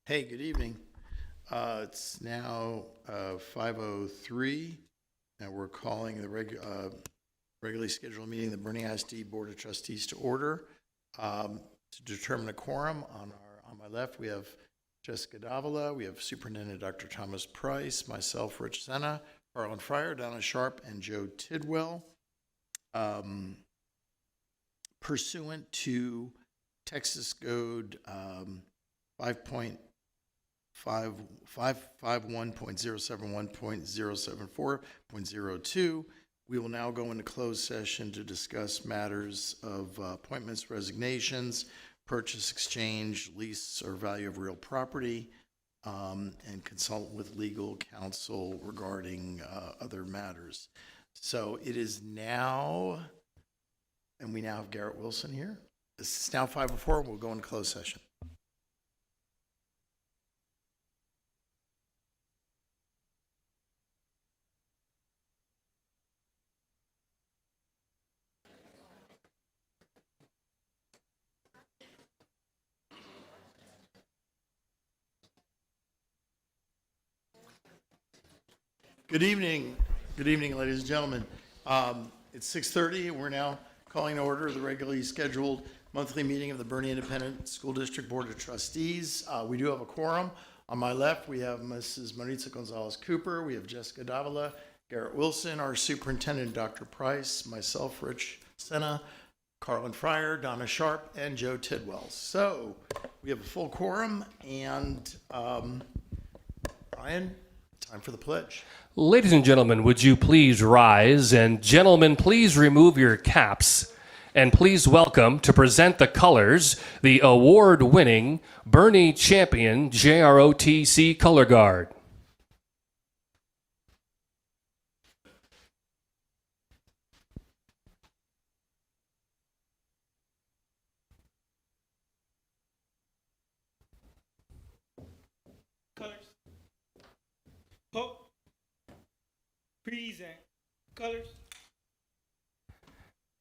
Hey, good evening. It's now 5:03, and we're calling the regularly scheduled meeting of the Boerne ISD Board of Trustees to order. To determine a quorum, on my left, we have Jessica Davila, we have Superintendent Dr. Thomas Price, myself, Rich Senna, Harlan Fryer, Donna Sharp, and Joe Tidwell. Pursuant to Texas Code 5.51.071.074.02. We will now go into closed session to discuss matters of appointments, resignations, purchase, exchange, lease, or value of real property, and consult with legal counsel regarding other matters. So it is now, and we now have Garrett Wilson here. This is now 5:04. We'll go into closed session. Good evening. Good evening, ladies and gentlemen. It's 6:30. We're now calling to order the regularly scheduled monthly meeting of the Boerne Independent School District Board of Trustees. We do have a quorum. On my left, we have Mrs. Maritza Gonzalez Cooper. We have Jessica Davila, Garrett Wilson, our superintendent, Dr. Price, myself, Rich Senna, Harlan Fryer, Donna Sharp, and Joe Tidwell. So we have a full quorum, and Brian, time for the pledge. Ladies and gentlemen, would you please rise? And gentlemen, please remove your caps. And please welcome to present the colors, the award-winning Boerne Champion JROTC Color Guard. Colors. Hope. Present. Colors.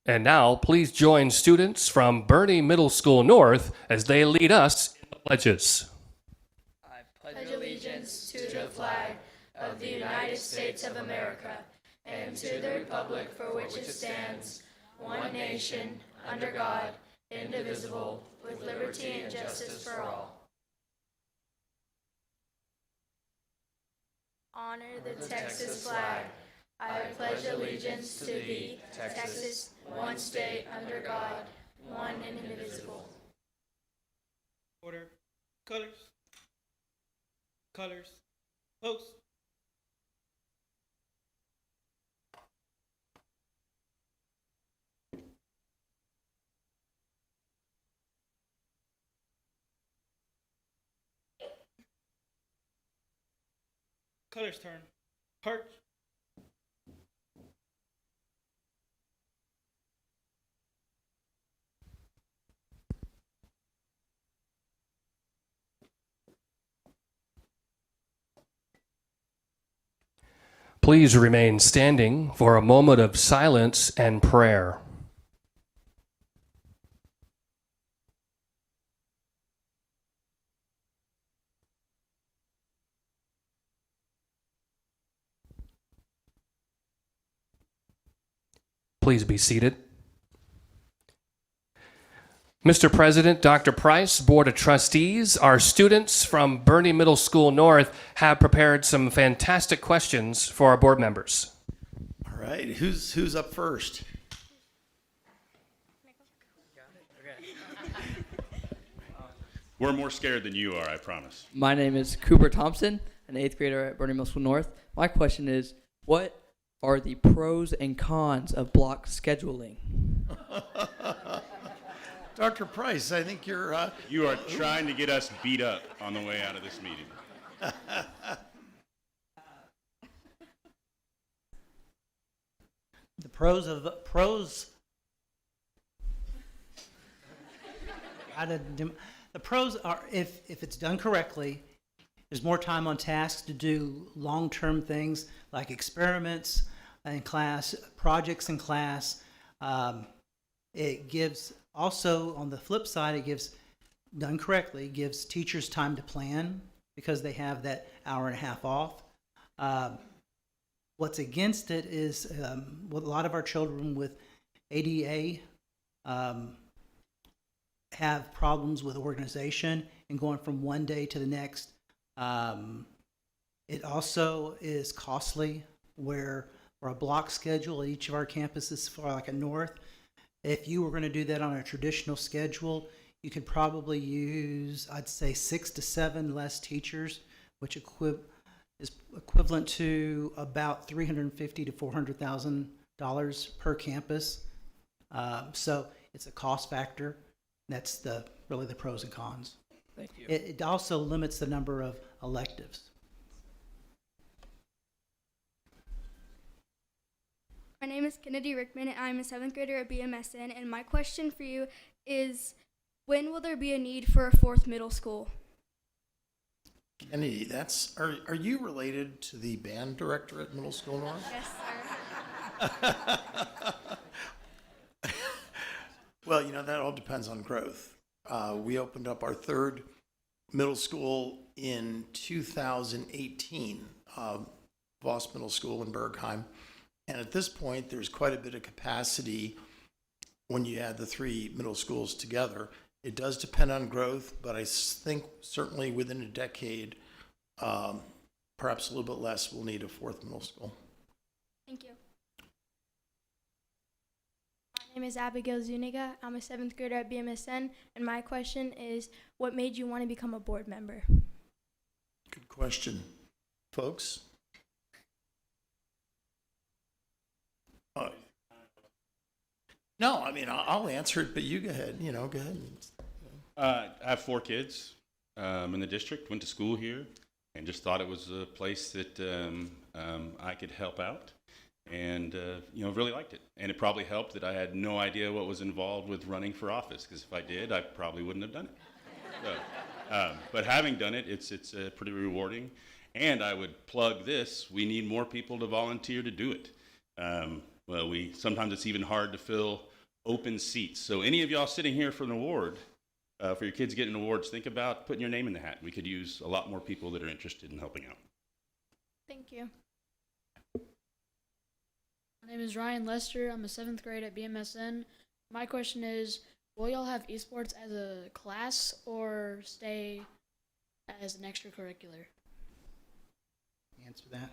And now, please join students from Boerne Middle School North as they lead us in the pledges. I pledge allegiance to the flag of the United States of America and to the republic for which it stands, one nation, under God, indivisible, with liberty and justice for all. Honor the Texas flag. I pledge allegiance to thee, Texas, one state under God, one and indivisible. Order. Colors. Colors. Post. Colors turn. Perch. Please remain standing for a moment of silence and prayer. Please be seated. Mr. President, Dr. Price, Board of Trustees, our students from Boerne Middle School North have prepared some fantastic questions for our board members. All right, who's up first? We're more scared than you are, I promise. My name is Cooper Thompson, an 8th grader at Boerne Middle School North. My question is, what are the pros and cons of block scheduling? Dr. Price, I think you're... You are trying to get us beat up on the way out of this meeting. The pros. The pros are if it's done correctly, there's more time on task to do long-term things like experiments in class, projects in class. It gives also, on the flip side, it gives done correctly, gives teachers time to plan because they have that hour and a half off. What's against it is with a lot of our children with ADA have problems with organization and going from one day to the next. It also is costly where a block schedule at each of our campuses for like a north. If you were going to do that on a traditional schedule, you could probably use, I'd say, 6 to 7 less teachers, which is equivalent to about $350,000 to $400,000 per campus. So it's a cost factor. That's really the pros and cons. Thank you. It also limits the number of electives. My name is Kennedy Rickman, and I'm a 7th grader at BMSN, and my question for you is, when will there be a need for a 4th middle school? Kennedy, are you related to the band director at Middle School North? Yes, sir. Well, that all depends on growth. We opened up our 3rd middle school in 2018, Voss Middle School in Bergheim. And at this point, there's quite a bit of capacity when you add the 3 middle schools together. It does depend on growth, but I think certainly within a decade, perhaps a little bit less, we'll need a 4th middle school. Thank you. My name is Abigail Zuniga. I'm a 7th grader at BMSN, and my question is, what made you want to become a board member? Good question. Folks? No, I'll answer it, but you go ahead. Go ahead. I have 4 kids in the district, went to school here, and just thought it was a place that I could help out, and really liked it. And it probably helped that I had no idea what was involved with running for office, because if I did, I probably wouldn't have done it. So, but having done it, it's pretty rewarding. And I would plug this: we need more people to volunteer to do it. Sometimes it's even hard to fill open seats. So any of y'all sitting here for an award, for your kids getting awards, think about putting your name in the hat. We could use a lot more people that are interested in helping out. Thank you. My name is Ryan Lester. I'm a 7th grade at BMSN. My question is, will y'all have esports as a class or stay as an extracurricular? Answer that.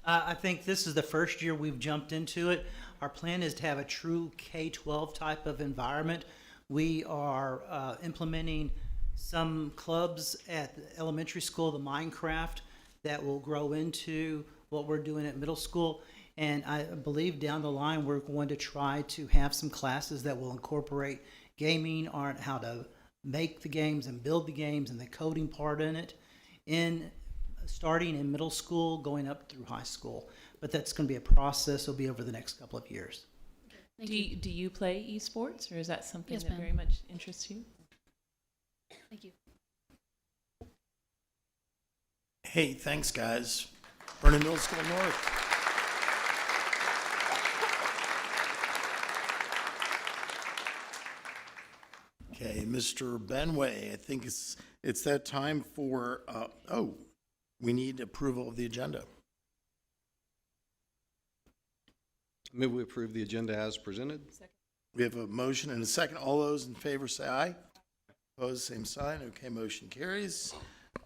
I think this is the first year we've jumped into it. Our plan is to have a true K-12 type of environment. We are implementing some clubs at the elementary school, the Minecraft, that will grow into what we're doing at middle school. And I believe down the line we're going to try to have some classes that will incorporate gaming, on how to make the games and build the games and the coding part in it, starting in middle school, going up through high school. But that's going to be a process. It'll be over the next couple of years. Thank Do you. you, do you play esports, or is that something Yes, that ma'am. very much interests you? Thank you. Hey, thanks, guys. Vernon Middle School North. Okay, Mr. Benway, I think it's that time for, we need approval of the agenda. Move we approve the agenda as presented. We have a motion and a second. All those in favor say aye. Opposed, same sign. Okay, motion carries.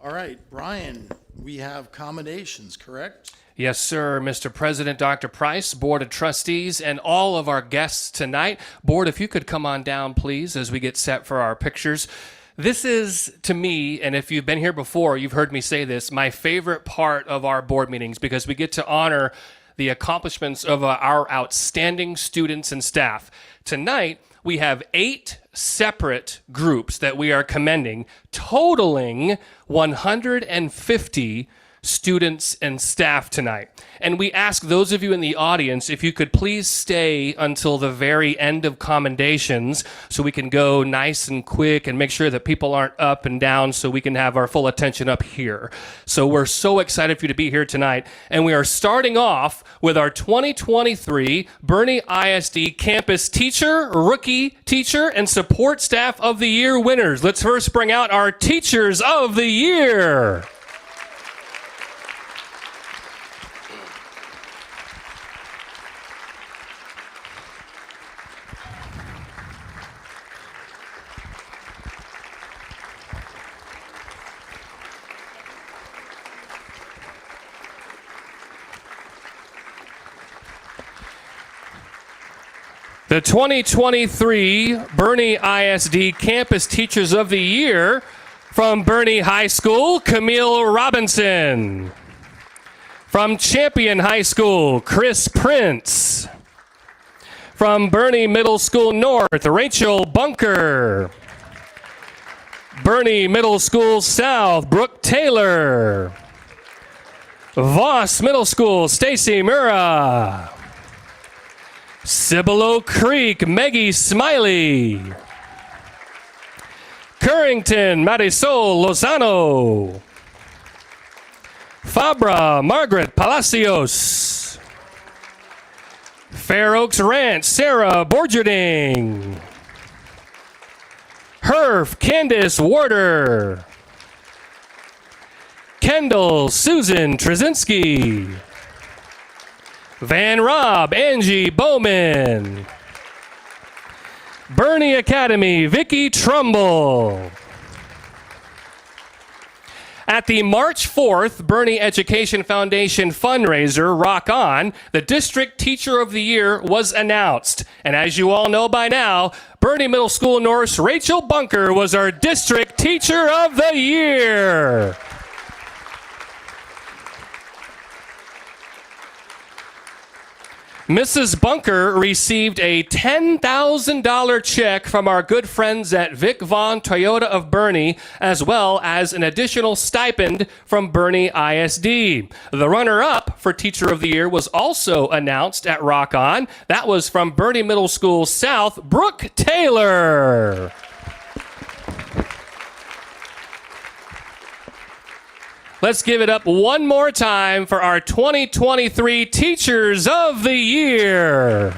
All right, Brian, we have commendations, correct? Yes, sir, Mr. President, Dr. Price, Board of Trustees, and all of our guests tonight. Board, if you could come on down, please, as we get set for our pictures. This is, to me, and if you've been here before, you've heard me say this, my favorite part of our board meetings, because we get to honor the accomplishments of our outstanding students and staff. Tonight, we have 8 separate groups that we are commending, totaling 150 students, and staff tonight. And we ask those of you in the audience if you could please stay until the very end of commendations so we can go nice and quick and make sure that people aren't up and down so we can have our full attention up here. So we're so excited for you to be here tonight. And we are starting off with our 2023 Boerne ISD Campus Teacher, Rookie Teacher, and Support Staff of the Year winners. Let's first bring out our Teachers of the Year. The 2023 Boerne ISD Campus Teachers of the Year from Boerne High School, Camille Robinson. From Champion High School, Chris Prince. From Boerne Middle School North, Rachel Bunker. Boerne Middle School South, Brooke Taylor. Voss Middle School, Stacy Murrah. Cibolo Creek, Maggie Smiley. Currington, Marisol Lozano. Fabra, Margaret Palacios. Fair Oaks Ranch, Sarah Borgerding. Herf, Candace Warder. Kendall, Susan Trzynski. Van Rob, Angie Bowman. Boerne Academy, Vicky Trumbull. At the March 4th Boerne Education Foundation fundraiser, Rock On, the District Teacher of the Year was announced. And as you all know by now, Boerne Middle School North's Rachel Bunker was our District Teacher of the Year. Mrs. Bunker received a $10,000 check from our good friends at Vic Vaughn Toyota of Boerne, as well as an additional stipend from Boerne ISD. The runner-up for Teacher of the Year was also announced at Rock On. That was from Boerne Middle School South, Brooke Taylor. Let's give it up one more time for our 2023 Teachers of the Year.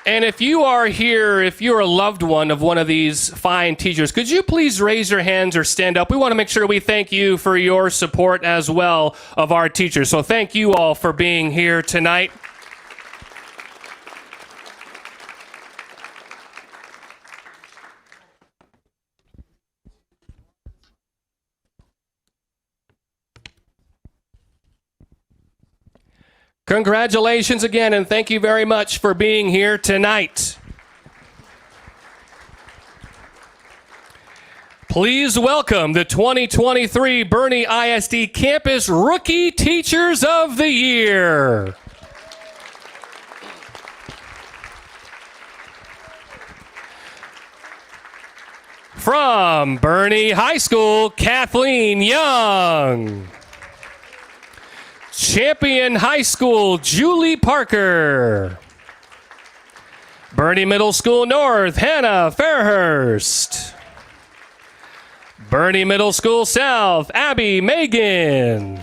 And if you are here, if you're a loved one of one of these fine teachers, could you please raise your hands or stand up? We want to make sure we thank you for your support as well of our teachers. So thank you all for being here tonight. Congratulations again, and thank you very much for being here tonight. Please welcome the 2023 Boerne ISD Campus Rookie Teachers of the Year. From Boerne High School, Kathleen Young. Champion High School, Julie Parker. Boerne Middle School North, Hannah Fairhurst. Boerne Middle School South, Abby Megan.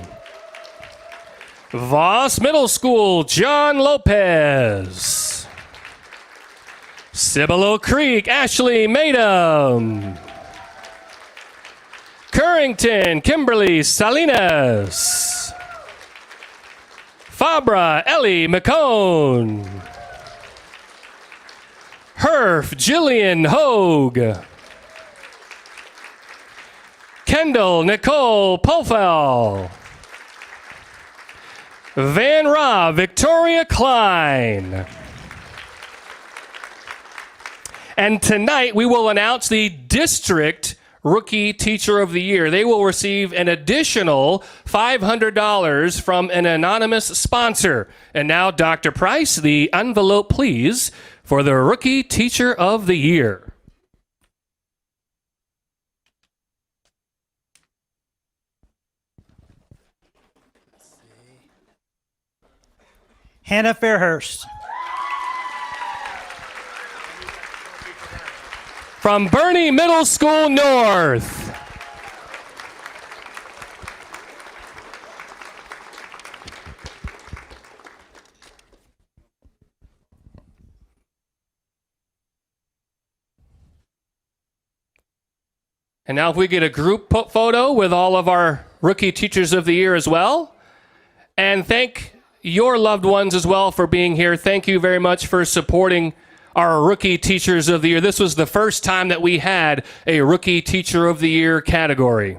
Voss Middle School, John Lopez. Cibolo Creek, Ashley Madam. Currington, Kimberly Salinas. Fabra, Ellie McCone. Herf, Jillian Hogue. Kendall, Nicole Pofel. Van Ra, Victoria Klein. And tonight we will announce the District Rookie Teacher of the Year. They will receive an additional $500 from an anonymous sponsor. And now, Dr. Price, the envelope, please, for the Rookie Teacher of the Year. Hannah Fairhurst. From Boerne Middle School North. And now if we get a group photo with all of our Rookie Teachers of the Year as well. And thank your loved ones as well for being here. Thank you very much for supporting our Rookie Teachers of the Year. This was the first time that we had a Rookie Teacher of the Year category.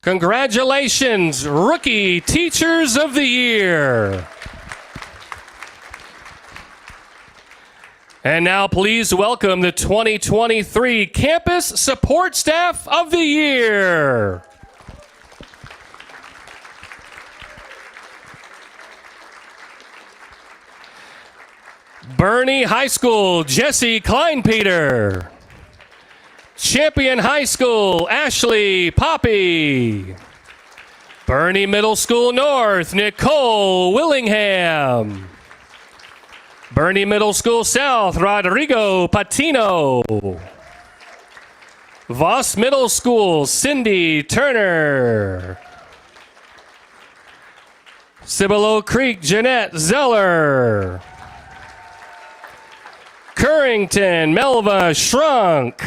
Congratulations, Rookie Teachers of the Year. And now please welcome the 2023 Campus Support Staff of the Year. Boerne High School, Jesse Kleinpeter. Champion High School, Ashley Poppy. Boerne Middle School North, Nicole Willingham. Boerne Middle School South, Rodrigo Patino. Voss Middle School, Cindy Turner. Cibolo Creek, Jeanette Zeller. Currington, Melva Shrunk.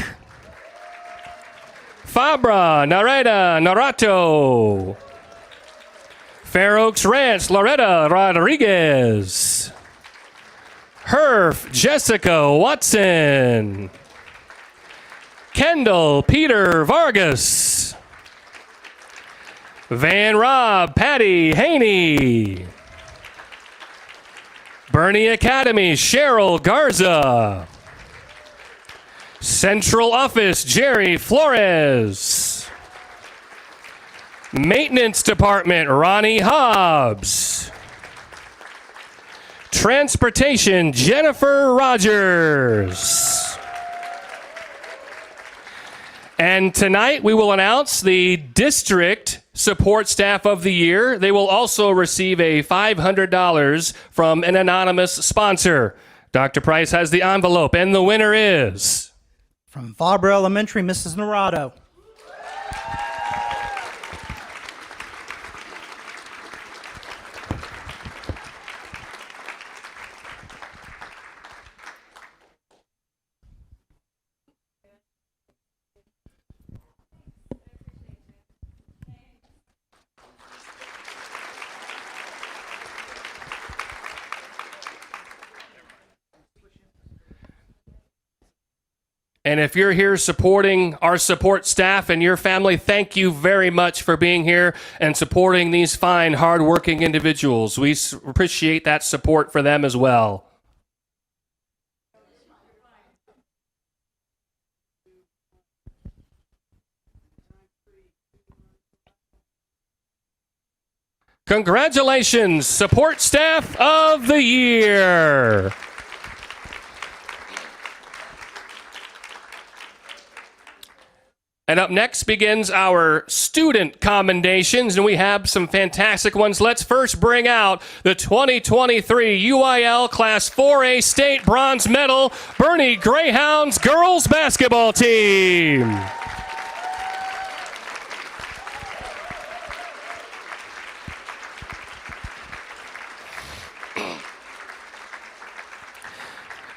Fabra, Nareda Narato. Fair Oaks Ranch, Loretta Rodriguez. Herf, Jessica Watson. Kendall, Peter Vargas. Van Rob, Patty Haney. Boerne Academy, Cheryl Garza. Central Office, Jerry Flores. Maintenance Department, Ronnie Hobbs. Transportation, Jennifer Rogers. And tonight we will announce the District Support Staff of the Year. They will also receive a $500 from an anonymous sponsor. Dr. Price has the envelope, and the winner is... From Fabra Elementary, Mrs. Narado. And if you're here supporting our support staff and your family, thank you very much for being here and supporting these fine, hardworking individuals. We appreciate that support for them as well. Congratulations, Support Staff of the Year. And up next begins our student commendations, and we have some fantastic ones. Let's first bring out the 2023 UIL Class 4A State Bronze Medal Boerne Greyhounds Girls Basketball Team.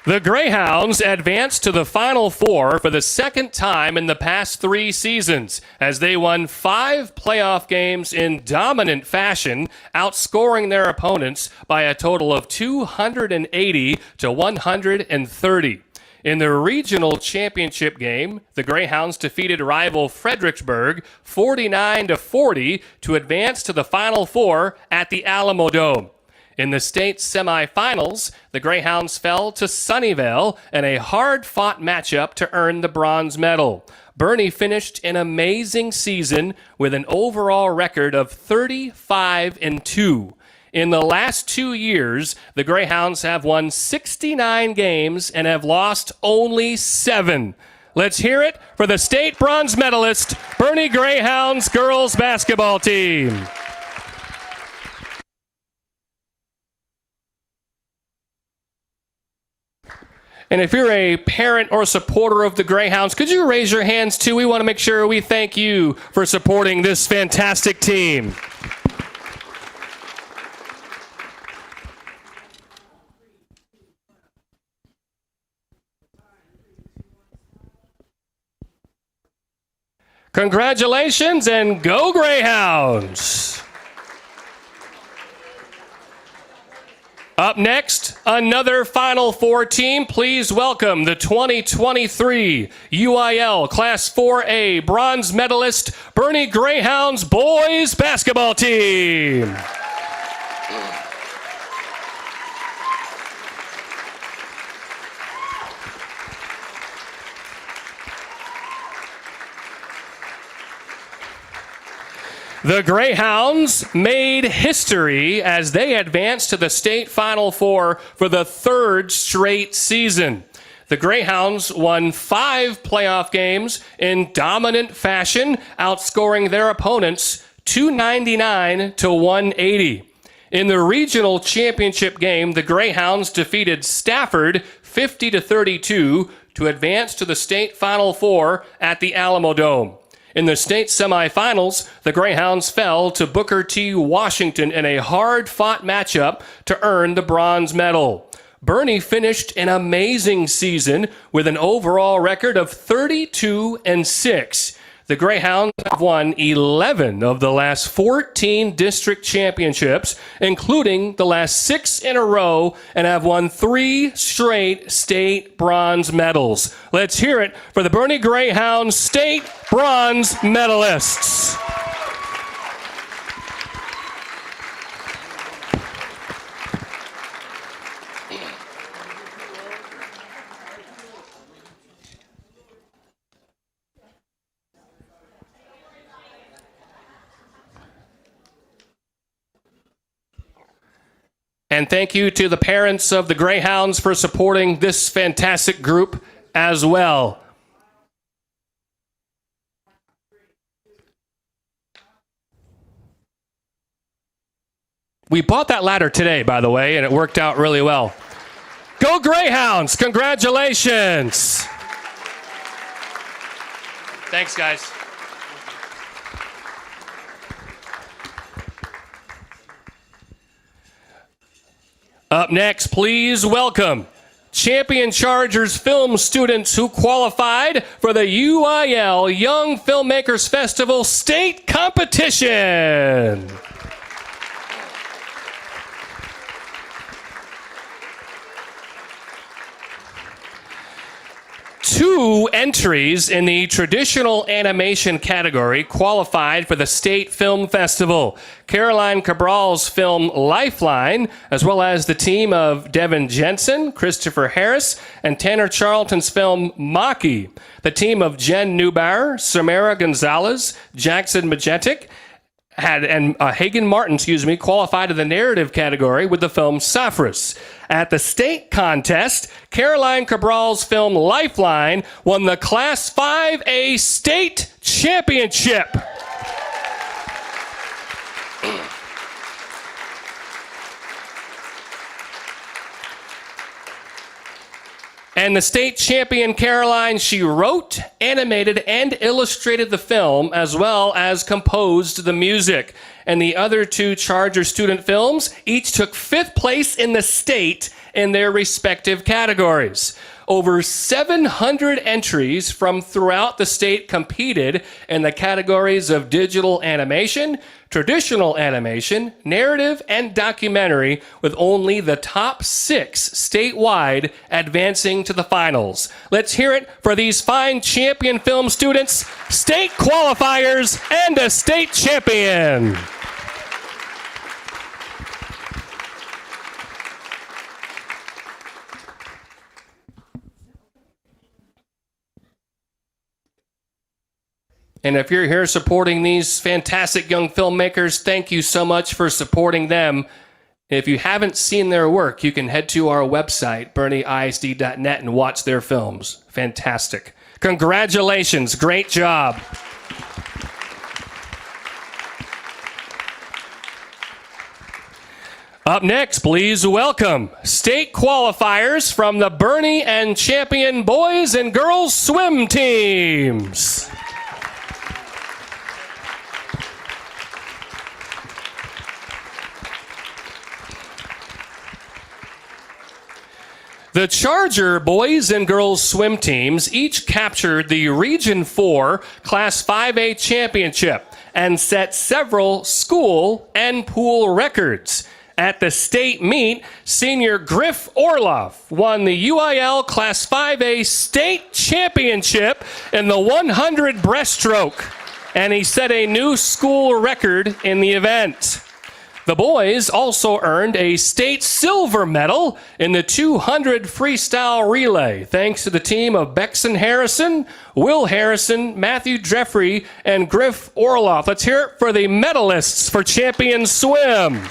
The Greyhounds advanced to the Final Four for the second time in the past 3 seasons, as they won 5 playoff games in dominant fashion, outscoring their opponents by a total of 280 to 130. In the regional championship game, the Greyhounds defeated rival Fredericksburg 49-40 to advance to the Final Four at the Alamo Dome. In the state semifinals, the Greyhounds fell to Sunnyvale in a hard-fought matchup to earn the bronze medal. Boerne finished an amazing season with an overall record of 35-2. In the last 2 years, the Greyhounds have won 69 games and have lost only 7. Let's hear it for the state bronze medalist, Bernie Greyhounds girls basketball team. And if you're a parent or supporter of the Greyhounds, could you raise your hands too? We want to make sure we thank you for supporting this fantastic team. Congratulations and go Greyhounds! Up next, another Final Four team. Please welcome the 2023 UIL Class 4A bronze medalist Bernie Greyhounds boys basketball team. The Greyhounds made history as they advanced to the state Final Four for the third straight season. The Greyhounds won 5 playoff games in dominant fashion, outscoring their opponents 299 to 180. In the regional championship game, the Greyhounds defeated Stafford 50 to 32 to advance to the state Final Four at the Alamo Dome. In the state semifinals, the Greyhounds fell to Booker T. Washington in a hard-fought matchup to earn the bronze medal. Bernie finished an amazing season with an overall record of 32-6. The Greyhounds have won 11 of the last 14 district championships, including the last 6 in a row, and have won 3 straight state bronze medals. Let's hear it for the Bernie Greyhounds state bronze medalists. And thank you to the parents of the Greyhounds for supporting this fantastic group as well. We bought that ladder today, by the way, and it worked out really well. Go Greyhounds! Congratulations! Thanks, guys. Up next, please welcome Champion Chargers film students who qualified for the UIL Young Filmmakers Festival state competition. Two entries in the traditional animation category qualified for the State Film Festival. Caroline Cabral's film Lifeline, as well as the team of Devin Jensen, Christopher Harris, and Tanner Charlton's film Maki. The team of Jen Neubauer, Samara Gonzalez, Jackson Majetic, Hagen Martin, qualified in the narrative category with the film Saffras. At the state contest, Caroline Cabral's film Lifeline won the Class 5A state championship. And the state champion Caroline, she wrote, animated, and illustrated the film, as well as composed the music. And the other 2 Charger student films each took 5th place in the state in their respective categories. Over 700 entries from throughout the state competed in the categories of digital animation, traditional animation, narrative, and documentary, with only the top 6 statewide advancing to the finals. Let's hear it for these fine champion film students, state qualifiers, and a state champion. And if you're here supporting these fantastic young filmmakers, thank you so much for supporting them. If you haven't seen their work, you can head to our website, BernieISD.net, and watch their films. Fantastic. Congratulations. Great job. Up next, please welcome state qualifiers from the Bernie and Champion boys and girls swim teams. The Charger boys and girls swim teams each captured the Region 4 Class 5A championship and set several school and pool records. At the state meet, senior Griff Orloff won the UIL Class 5A state championship in the 100 breaststroke, and he set a new school record in the event. The boys also earned a state silver medal in the 200 freestyle relay, thanks to the team of Bexon Harrison, Will Harrison, Matthew Jeffrey, and Griff Orloff. Let's hear it for the medalists for Champion Swim.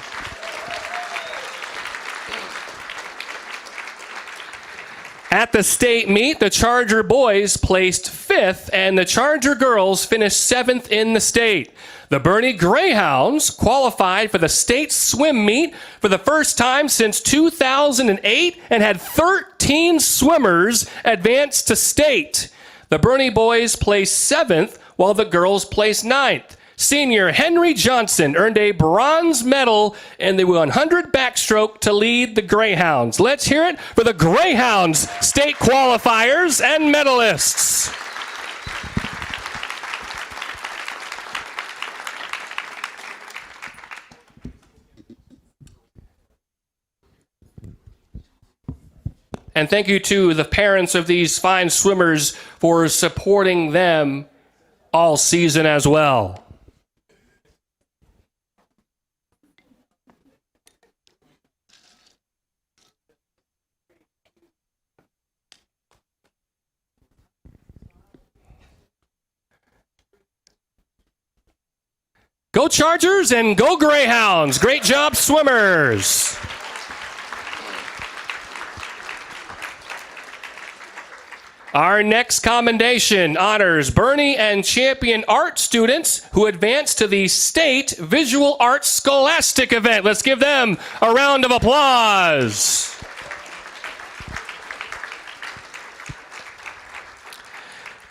At the state meet, the Charger boys placed 5th and the Charger girls finished 7th in the state. The Bernie Greyhounds qualified for the state swim meet for the first time since 2008 and had 13 swimmers advance to state. The Bernie boys placed 7th while the girls placed 9th. Senior Henry Johnson earned a bronze medal in the 100 backstroke to lead the Greyhounds. Let's hear it for the Greyhounds state qualifiers and medalists. And thank you to the parents of these fine swimmers for supporting them all season as well. Go Chargers and go Greyhounds. Great job, swimmers. Our next commendation honors Bernie and Champion art students who advanced to the State Visual Arts Scholastic event. Let's give them a round of applause.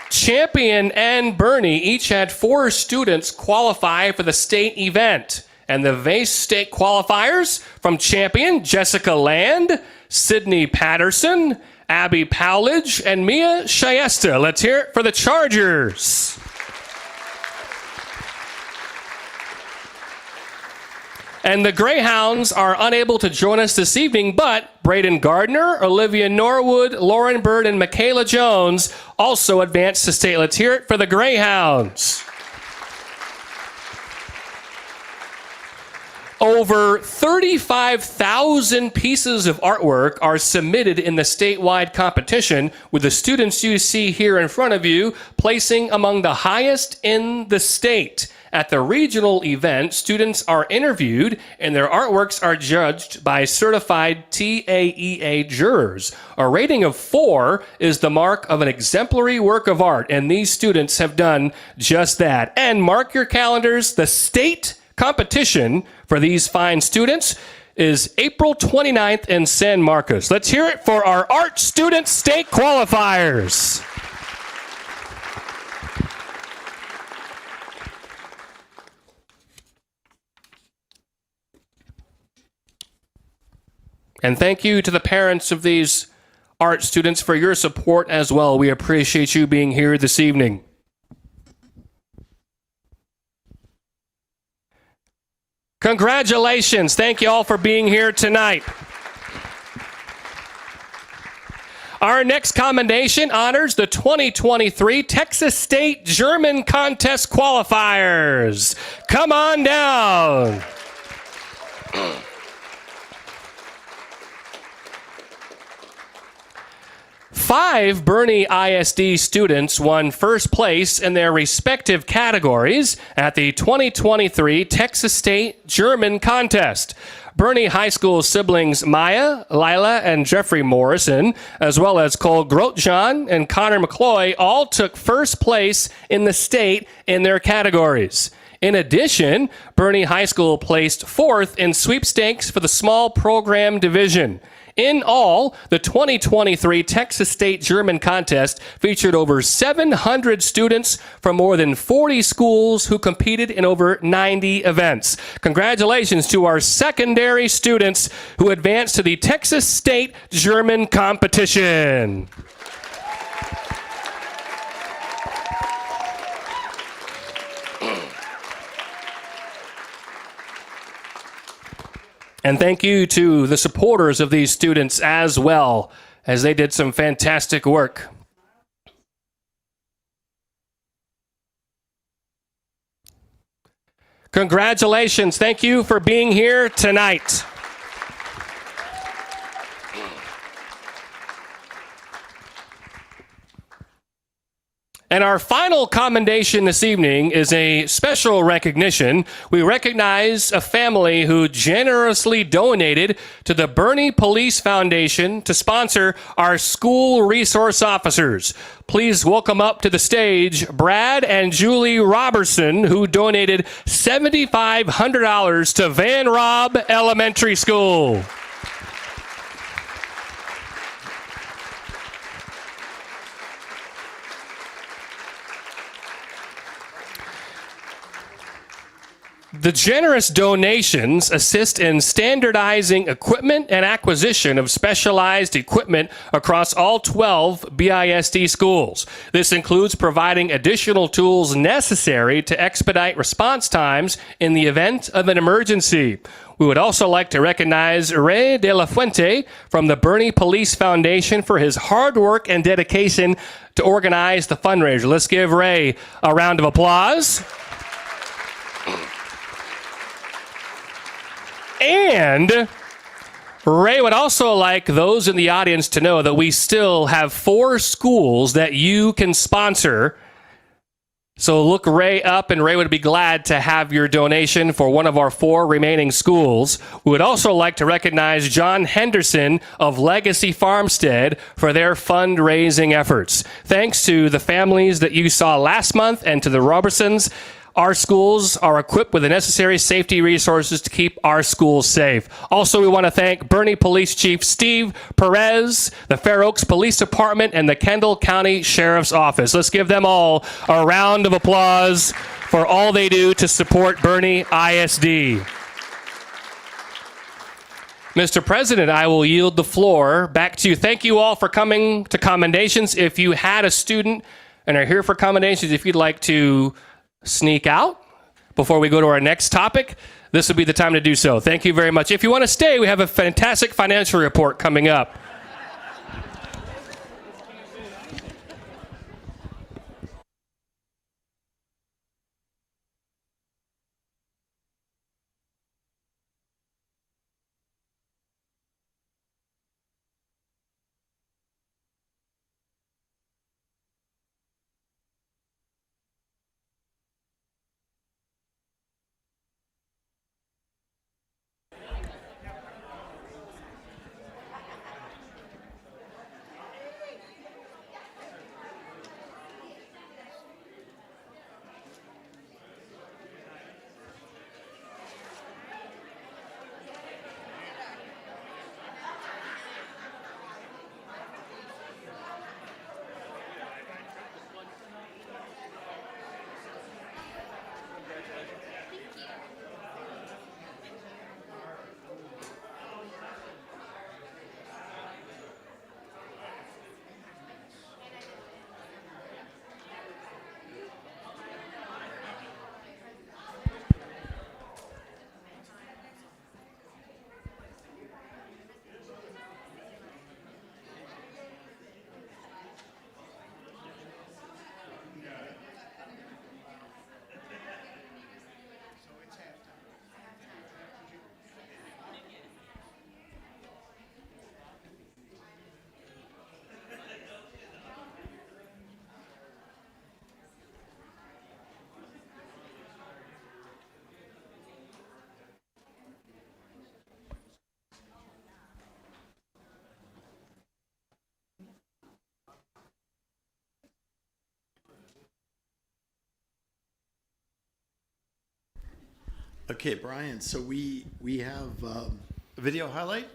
Champion and Bernie each had 4 students qualify for the state event. And the VASE state qualifiers from Champion, Jessica Land, Sydney Patterson, Abby Powledge, and Mia Shiesta. Let's hear it for the Chargers. And the Greyhounds are unable to join us this evening, but Braden Gardner, Olivia Norwood, Lauren Bird, and Michaela Jones also advanced to state. Let's hear it for the Greyhounds. Over 35,000 pieces of artwork are submitted in the statewide competition, with the students you see here in front of you placing among the highest in the state. At the regional event, students are interviewed and their artworks are judged by certified TAEA jurors. A rating of 4 is the mark of an exemplary work of art, and these students have done just that. And mark your calendars, the state competition for these fine students is April 29th in San Marcos. Let's hear it for our art student state qualifiers. And thank you to the parents of these art students for your support as well. We appreciate you being here this evening. Congratulations. Thank you all for being here tonight. Our next commendation honors the 2023 Texas State German Contest qualifiers. Come on down. 5 Bernie ISD students won first place in their respective categories at the 2023 Texas State German Contest. Bernie High School siblings Maya, Lila, and Jeffrey Morrison, as well as Cole Grotjean and Connor McCloy, all took first place in the state in their categories. In addition, Bernie High School placed 4th in sweepstakes for the small program division. In all, the 2023 Texas State German Contest featured over 700 students from more than 40 schools who competed in over 90 events. Congratulations to our secondary students who advanced to the Texas State German competition. And thank you to the supporters of these students as well, as they did some fantastic work. Congratulations. Thank you for being here tonight. And our final commendation this evening is a special recognition. We recognize a family who generously donated to the Bernie Police Foundation to sponsor our school resource officers. Please welcome up to the stage Brad and Julie Robertson, who donated $7,500 to Van Robb Elementary School. The generous donations assist in standardizing equipment and acquisition of specialized equipment across all 12 BISD schools. This includes providing additional tools necessary to expedite response times in the event of an emergency. We would also like to recognize Ray De La Fuente from the Bernie Police Foundation for his hard work and dedication to organize the fundraiser. Let's give Ray a round of applause. And Ray would also like those in the audience to know that we still have 4 schools that you can sponsor. So look Ray up, and Ray would be glad to have your donation for one of our 4 remaining schools. We would also like to recognize John Henderson of Legacy Farmstead for their fundraising efforts. Thanks to the families that you saw last month and to the Robertsons, our schools are equipped with the necessary safety resources to keep our schools safe. Also, we want to thank Bernie Police Chief Steve Perez, the Fair Oaks Police Department, and the Kendall County Sheriff's Office. Let's give them all a round of applause for all they do to support Bernie ISD. Mr. President, I will yield the floor back to you. Thank you all for coming to commendations. If you had a student and are here for commendations, if you'd like to sneak out before we go to our next topic, this would be the time to do so. Thank you very much. If you want to stay, we have a fantastic financial report coming up. Okay, Brian, so we have a video highlight?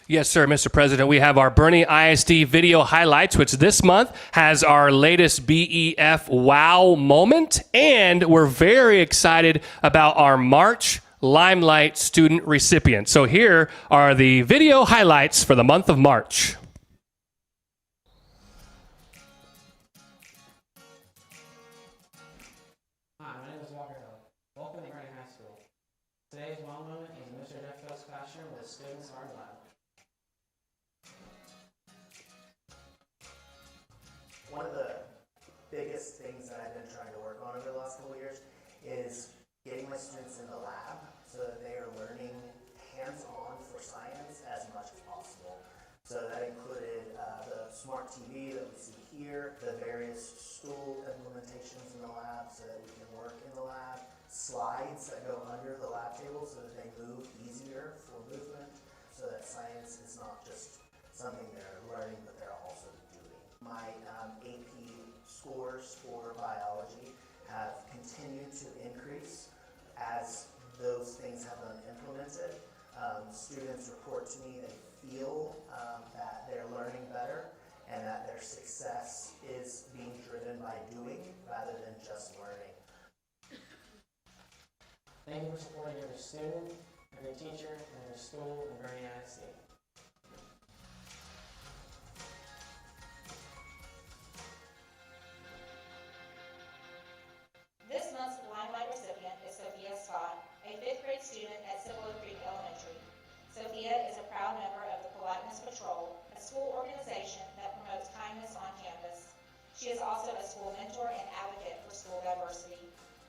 Yes, sir, Mr. President. We have our Bernie ISD video highlights, which this month has our latest BEF wow moment. And we're very excited about our March Limelight student recipients. So here are the video highlights for the month of March. Hi, my name is Walker Hill. Welcome to Bernie High School. Today's wow moment is in Mr. Jeffco's classroom with students art lab. One of the biggest things that I've been trying to work on over the last couple of years is getting my students in the lab so that they are learning hands-on for science as much as possible. So that included the smart TV that we see here, the various stool implementations in the lab so that we can work in the lab, slides that go under the lab table so that they move easier for movement, so that science is not just something they're learning, but they're also doing. My AP scores for biology have continued to increase as those things have been implemented. Students report to me they feel that they're learning better and that their success is being driven by doing rather than just learning. Thank you for supporting every student, every teacher, and every school in Bernie ISD. This month's Limelight recipient is Sophia Scott, a 5th grade student at Cibolo Creek Elementary. Sophia is a proud member of the Politeness Patrol, a school organization that promotes kindness on campus. She is also a school mentor and advocate for school diversity.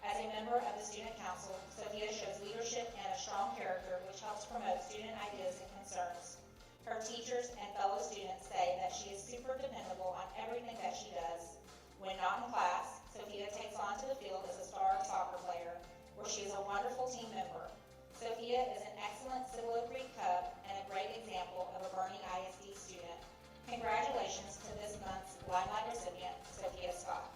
As a member of the Student Council, Sophia shows leadership and a strong character which helps promote student ideas and concerns. Her teachers and fellow students say that she is super dependable on everything that she does. When not in class, Sophia takes onto the field as a star soccer player, where she is a wonderful team member. Sophia is an excellent Cibolo Creek Cub and a great example of a Bernie ISD student. Congratulations to this month's Limelight recipient, Sophia Scott.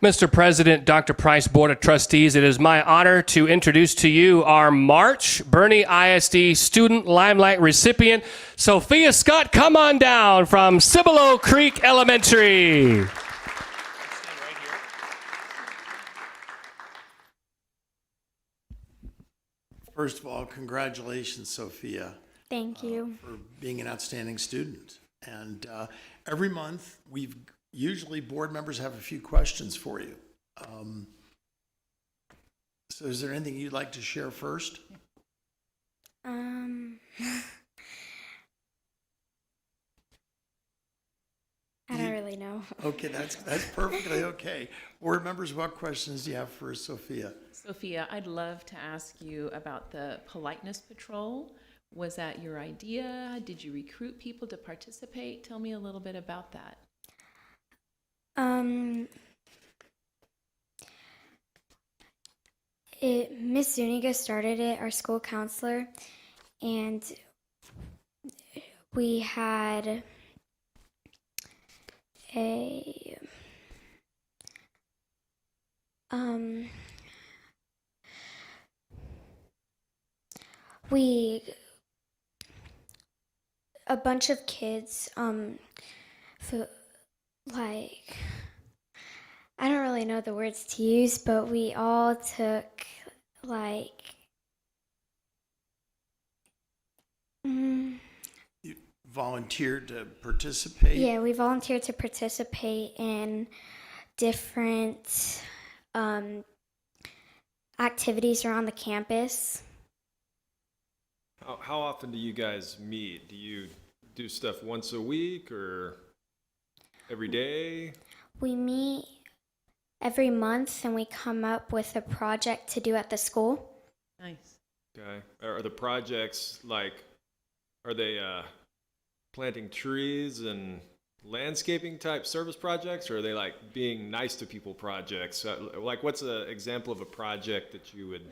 Mr. President, Dr. Price, Board of Trustees, it is my honor to introduce to you our March Bernie ISD Student Limelight recipient, Sophia Scott. Come on down from Cibolo Creek Elementary. First of all, congratulations, Sophia, Thank you. for being an outstanding student. And every month, usually board members have a few questions for you. So is there anything you'd like to share first? I don't really know. Okay, that's perfectly okay. Board members, what questions do you have for Sophia? Sophia, I'd love to ask you about the Politeness Patrol. Was that your idea? Did you recruit people to participate? Tell me a little bit about that. Miss Zuniga started it, our school counselor, and we had a a bunch of kids like, I don't really know the words to use, but we all took like You volunteered to participate? yeah, we volunteered to participate in different activities around the campus. How often do you guys meet? Do you do stuff once a week or every day? We meet every month and we come up with a project to do at the school. Nice. Okay. Are the projects are they planting trees and landscaping type service projects, or are they like being nice to people projects? What's an example of a project that you would?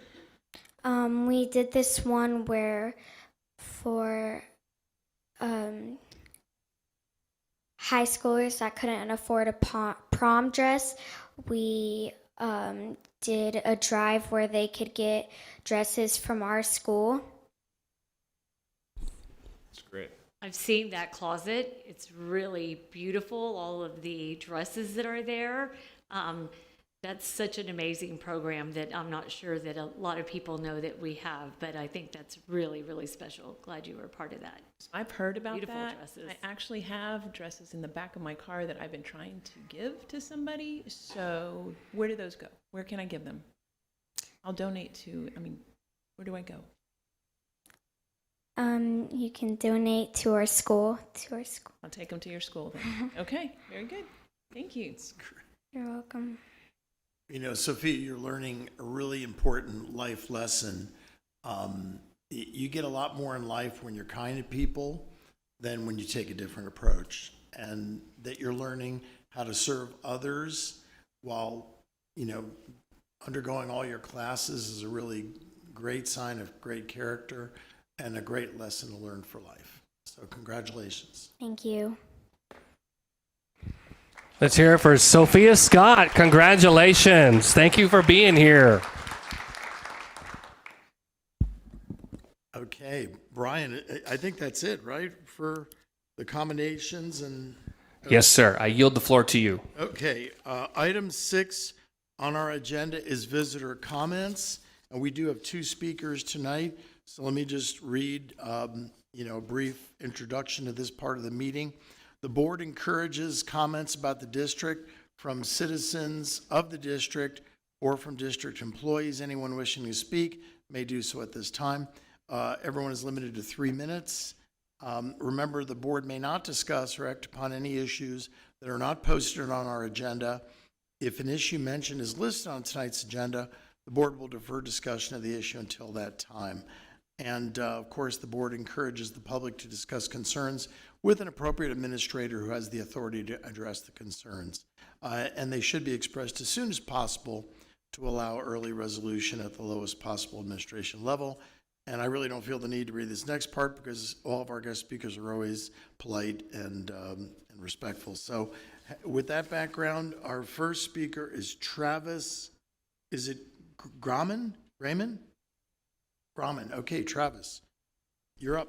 We did this one where for high schoolers that couldn't afford a prom dress, we did a drive where they could get dresses from our school. It's great. I've seen that closet. It's really beautiful, all of the dresses that are there. That's such an amazing program that I'm not sure that a lot of people know that we have, but I think that's really, really special. Glad you were a part of that. I've heard about Beautiful that. dresses. I actually have dresses in the back of my car that I've been trying to give to somebody. So where do those go? Where can I give them? I'll donate to, where do I go? You can donate to our school. I'll take them to your school then. Okay, very good. Thank you. You're welcome. You know, Sophia, you're learning a really important life lesson. You get a lot more in life when you're kind to people than when you take a different approach. And that you're learning how to serve others while, undergoing all your classes is a really great sign of great character and a great lesson to learn for life. So congratulations. Thank you. Let's hear it for Sophia Scott. Congratulations. Thank you for being here. Okay, Brian, I think that's it, right, for the combinations and... Yes, sir. I yield the floor to you. Okay, item 6 on our agenda is visitor comments, and we do have 2 speakers tonight. So let me just read, a brief introduction to this part of the meeting. The board encourages comments about the district from citizens of the district or from district employees. Anyone wishing to speak may do so at this time. Everyone is limited to 3 minutes. Remember, the board may not discuss or act upon any issues that are not posted on our agenda. If an issue mentioned is listed on tonight's agenda, the board will defer discussion of the issue until that time. And of course, the board encourages the public to discuss concerns with an appropriate administrator who has the authority to address the concerns. And they should be expressed as soon as possible to allow early resolution at the lowest possible administration level. And I really don't feel the need to read this next part because all of our guest speakers are always polite and respectful. So with that background, our first speaker is Travis, is it Graham? Raymond? Graham. Okay, Travis, you're up.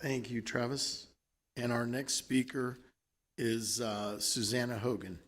Thank you, Travis. And our next speaker is Susanna Hogan.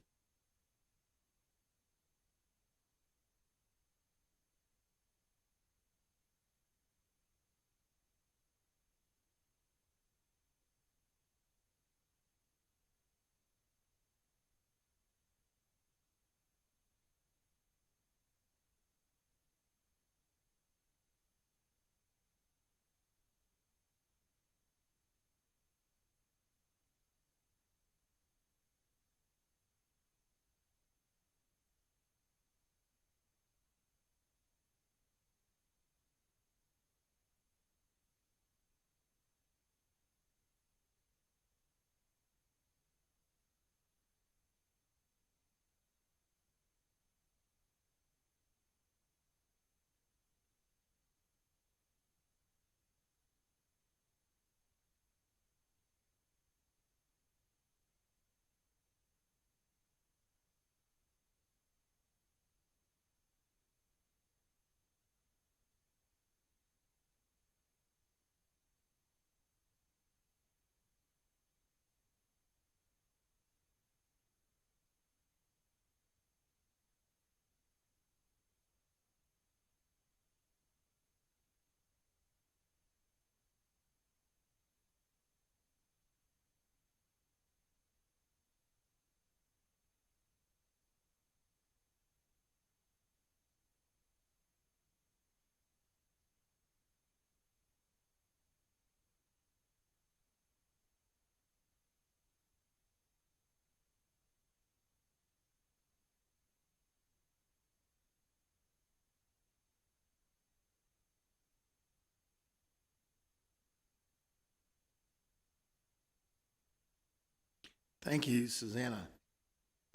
Thank you, Susanna.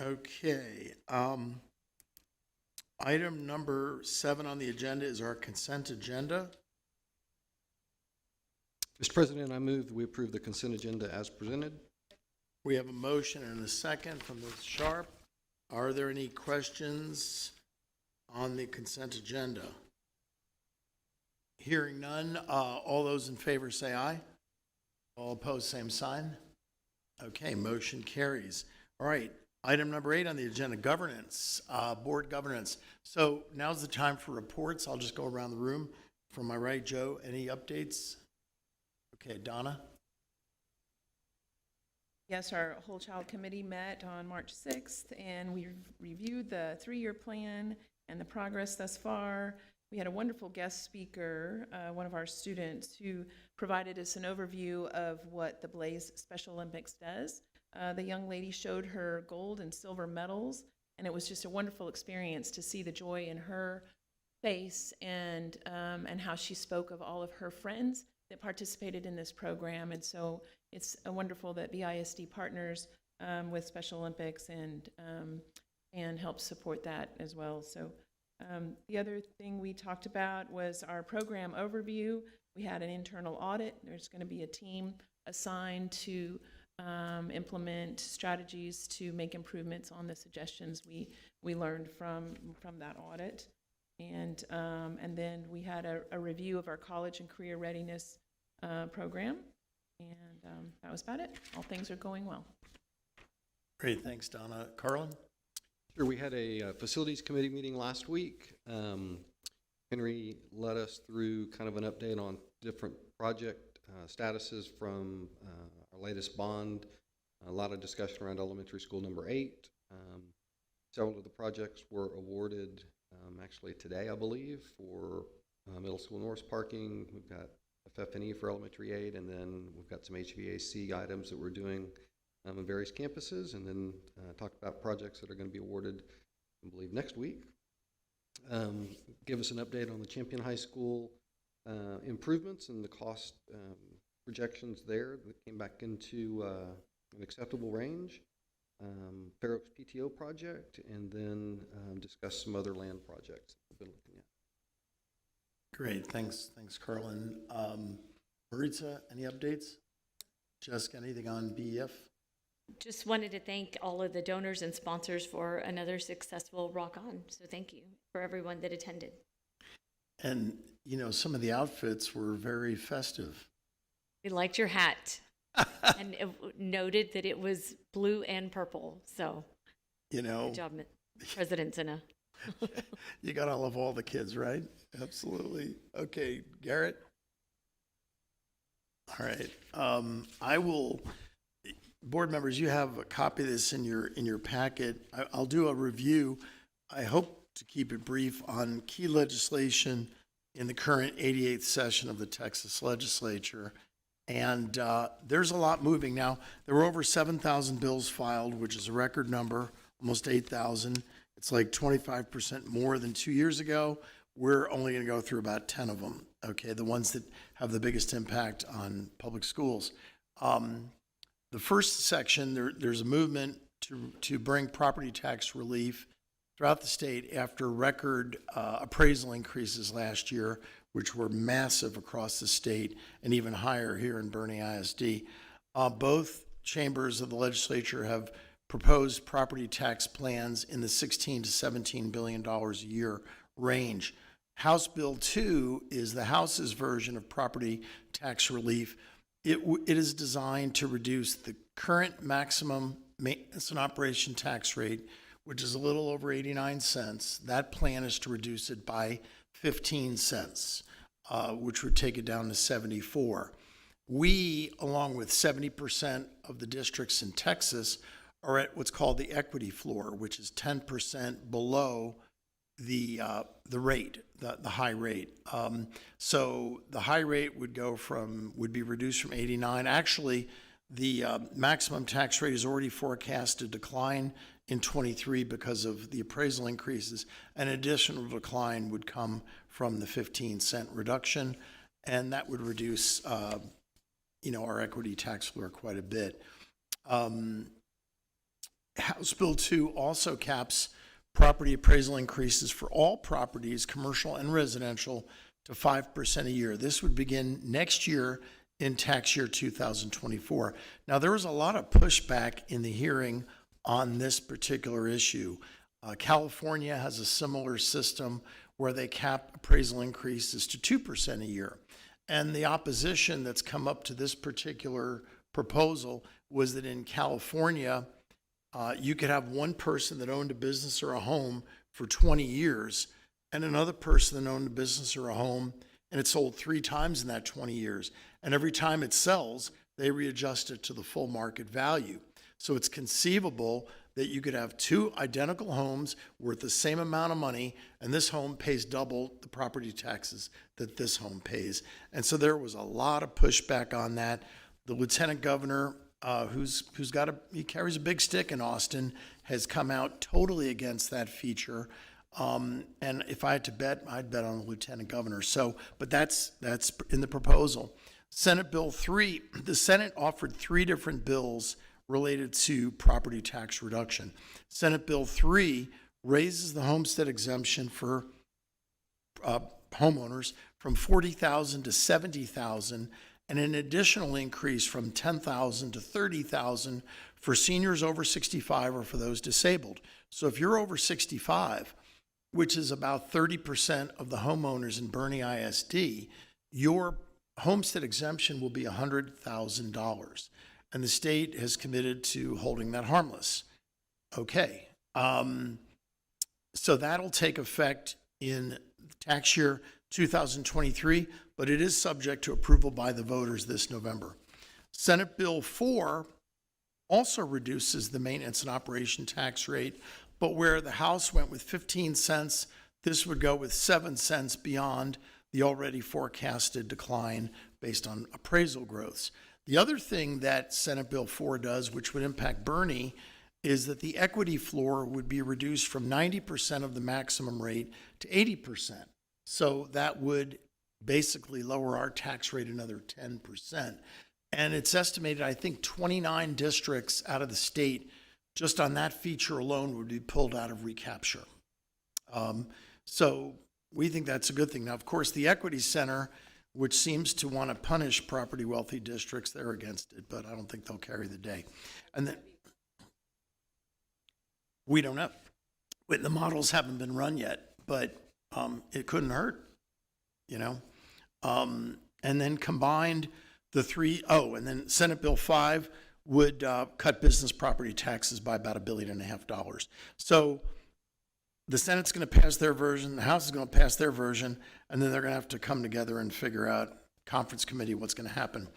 Okay. Item number 7 on the agenda is our consent agenda. Mr. President, I move that we approve the consent agenda as presented. We have a motion and a second from Ms. Sharp. Are there any questions on the consent agenda? Hearing none, all those in favor say aye. All opposed, same sign. Okay, motion carries. All right, item number 8 on the agenda, governance, board governance. So now's the time for reports. I'll just go around the room. From my right, Joe, any updates? Okay, Donna? Yes, our whole child committee met on March 6th, and we reviewed the 3-year plan and the progress thus far. We had a wonderful guest speaker, one of our students, who provided us an overview of what the Blaze Special Olympics does. The young lady showed her gold and silver medals, and it was just a wonderful experience to see the joy in her face and how she spoke of all of her friends that participated in this program. And so it's wonderful that BISD partners with Special Olympics and helps support that as well. So the other thing we talked about was our program overview. We had an internal audit. There's going to be a team assigned to implement strategies to make improvements on the suggestions we learned from that audit. And then we had a review of our college and career readiness program. And that was about it. All things are going well. Great, thanks, Donna. Carlin? Sure, we had a facilities committee meeting last week. Henry led us through kind of an update on different project statuses from our latest bond. A lot of discussion around elementary school number 8. Several of the projects were awarded actually today, I believe, for middle school north parking. We've got FF&E for elementary 8, and then we've got some HVAC items that we're doing on various campuses, and then talk about projects that are going to be awarded, I believe, next week. Give us an update on the Champion High School improvements and the cost projections there that came back into an acceptable range. Fair Oaks PTO project, and then discuss some other land projects that we've been looking at. Great, thanks, Carlin. Maritza, any updates? Jessica, anything on BEF? Just wanted to thank all of the donors and sponsors for another successful Rock On. So thank you for everyone that attended. And, you know, some of the outfits were very festive. We liked your hat and it noted that it was blue and purple. So, you know, good job, President Zinna. You got to love all the kids, right? Absolutely. Okay, Garrett? All right. I will... Board members, you have a copy of this in your packet. I'll do a review. I hope to keep it brief on key legislation in the current 88th session of the Texas legislature. And there's a lot moving now. There were over 7,000 bills filed, which is a record number, almost 8,000. It's like 25% more than 2 years ago. We're only going to go through about 10 of them, okay, the ones that have the biggest impact on public schools. The first section, there's a movement to bring property tax relief throughout the state after record appraisal increases last year, which were massive across the state and even higher here in Boerne ISD. Both chambers of the legislature have proposed property tax plans in the $16 to $17 billion a year range. House Bill 2 is the House's version of property tax relief. It is designed to reduce the current maximum maintenance and operation tax rate, which is a little over 89 cents. That plan is to reduce it by 15 cents, which would take it down to 74. We, along with 70% of the districts in Texas, are at what's called the equity floor, which is 10% below the rate, the high rate. So the high rate would be reduced from 89. Actually, the maximum tax rate is already forecast to decline in 23 because of the appraisal increases. An additional decline would come from the 15-cent reduction, and that would reduce, our equity tax floor quite a bit. House Bill 2 also caps property appraisal increases for all properties, commercial and residential, to 5% a year. This would begin next year in tax year 2024. Now, there was a lot of pushback in the hearing on this particular issue. California has a similar system where they cap appraisal increases to 2% a year. And the opposition that's come up to this particular proposal was that in California, you could have one person that owned a business or a home for 20 years and another person that owned a business or a home and it sold 3 times in that 20 years. And every time it sells, they readjust it to the full market value. So it's conceivable that you could have 2 identical homes worth the same amount of money, and this home pays double the property taxes that this home pays. And so there was a lot of pushback on that. The lieutenant governor, he carries a big stick in Austin, has come out totally against that feature. And if I had to bet, I'd bet on the lieutenant governor. So, but that's in the proposal. Senate Bill 3, the Senate offered 3 different bills related to property tax reduction. Senate Bill 3 raises the homestead exemption for homeowners from $40,000 to $70,000, and an additional increase from $10,000 to $30,000 for seniors over 65 or for those disabled. So if you're over 65, which is about 30% of the homeowners in Boerne ISD, your homestead exemption will be $100,000. And the state has committed to holding that harmless. Okay. So that'll take effect in tax year 2023, but it is subject to approval by the voters this November. Senate Bill 4 also reduces the maintenance and operation tax rate, but where the House went with 15 cents, this would go with 7 cents beyond the already forecasted decline based on appraisal growths. The other thing that Senate Bill 4 does, which would impact Boerne, is that the equity floor would be reduced from 90% of the maximum rate to 80%. So that would basically lower our tax rate another 10%. And it's estimated, I think, 29 districts out of the state, just on that feature alone, would be pulled out of recapture. So we think that's a good thing. Now, of course, the Equity Center, which seems to want to punish property wealthy districts, they're against it, but I don't think they'll carry the day. And then we don't know. The models haven't been run yet, but it couldn't hurt, you know. And then combined the 3, and then Senate Bill 5 would cut business property taxes by about $1.5 billion. So the Senate's going to pass their version, the House is going to pass their version, and then they're going to have to come together and figure out, conference committee, what's going to happen.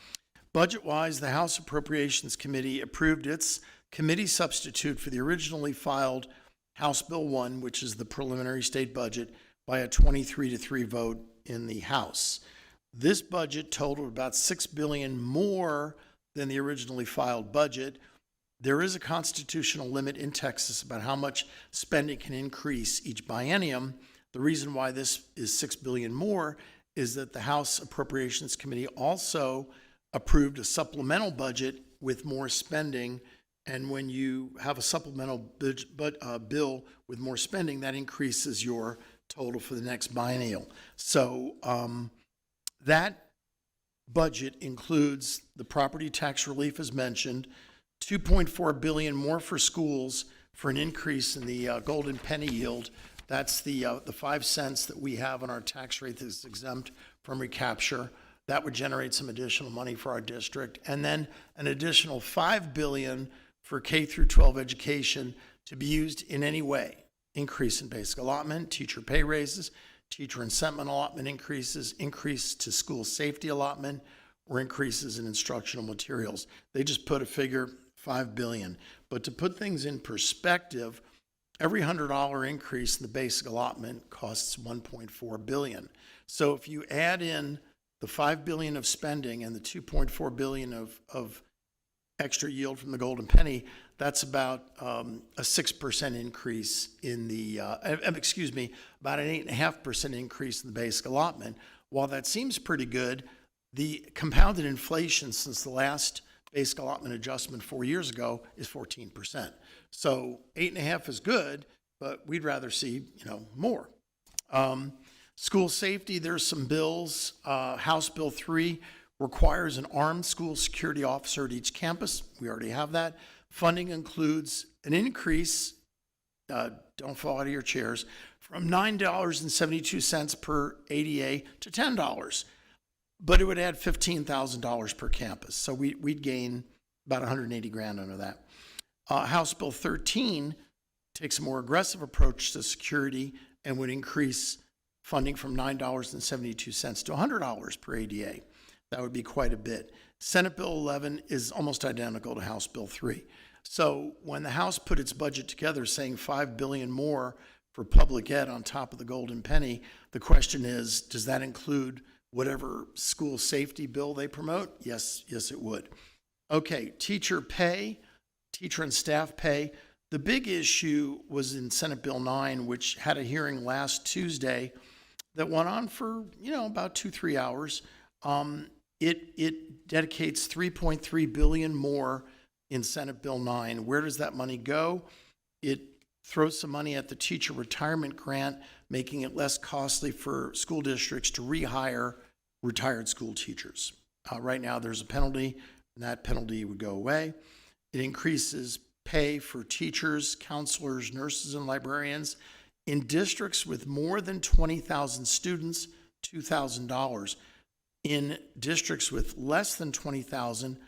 Budget-wise, the House Appropriations Committee approved its committee substitute for the originally filed House Bill 1, which is the preliminary state budget, by a 23-3 vote in the House. This budget totaled about $6 billion more than the originally filed budget. There is a constitutional limit in Texas about how much spending can increase each biennium. The reason why this is $6 billion more is that the House Appropriations Committee also approved a supplemental budget with more spending. And when you have a supplemental bill with more spending, that increases your total for the next biennial. So that budget includes the property tax relief as mentioned, $2.4 billion more for schools for an increase in the golden penny yield. That's the 5 cents that we have on our tax rate that's exempt from recapture. That would generate some additional money for our district. And then an additional $5 billion for K through 12 education to be used in any way. Increase in basic allotment, teacher pay raises, teacher incentive allotment increases, increase to school safety allotment, or increases in instructional materials. They just put a figure, $5 billion. But to put things in perspective, every $100 increase in the basic allotment costs $1.4 billion. So if you add in the $5 billion of spending and the $2.4 billion of extra yield from the golden penny, that's about a 6% increase in the, about an 8.5% increase in the basic allotment. While that seems pretty good, the compounded inflation since the last basic allotment adjustment 4 years ago is 14%. So 8.5 is good, but we'd rather see, more. School safety, there's some bills. House Bill 3 requires an armed school security officer at each campus. We already have that. Funding includes an increase, don't fall out of your chairs, from $9.72 per ADA to $10. But it would add $15,000 per campus. So we'd gain about 180 grand under that. House Bill 13 takes a more aggressive approach to security and would increase funding from $9.72 to $100 per ADA. That would be quite a bit. Senate Bill 11 is almost identical to House Bill 3. So when the House put its budget together saying $5 billion more for public ed on top of the golden penny, the question is, does that include whatever school safety bill they promote? Yes, it would. Okay, teacher pay, teacher and staff pay. The big issue was in Senate Bill 9, which had a hearing last Tuesday that went on for, about 2-3 hours. It dedicates $3.3 billion more in Senate Bill 9. Where does that money go? It throws some money at the teacher retirement grant, making it less costly for school districts to rehire retired school teachers. Right now, there's a penalty, and that penalty would go away. It increases pay for teachers, counselors, nurses, and librarians. In districts with more than 20,000 students, $2,000. In districts with less than 20,000,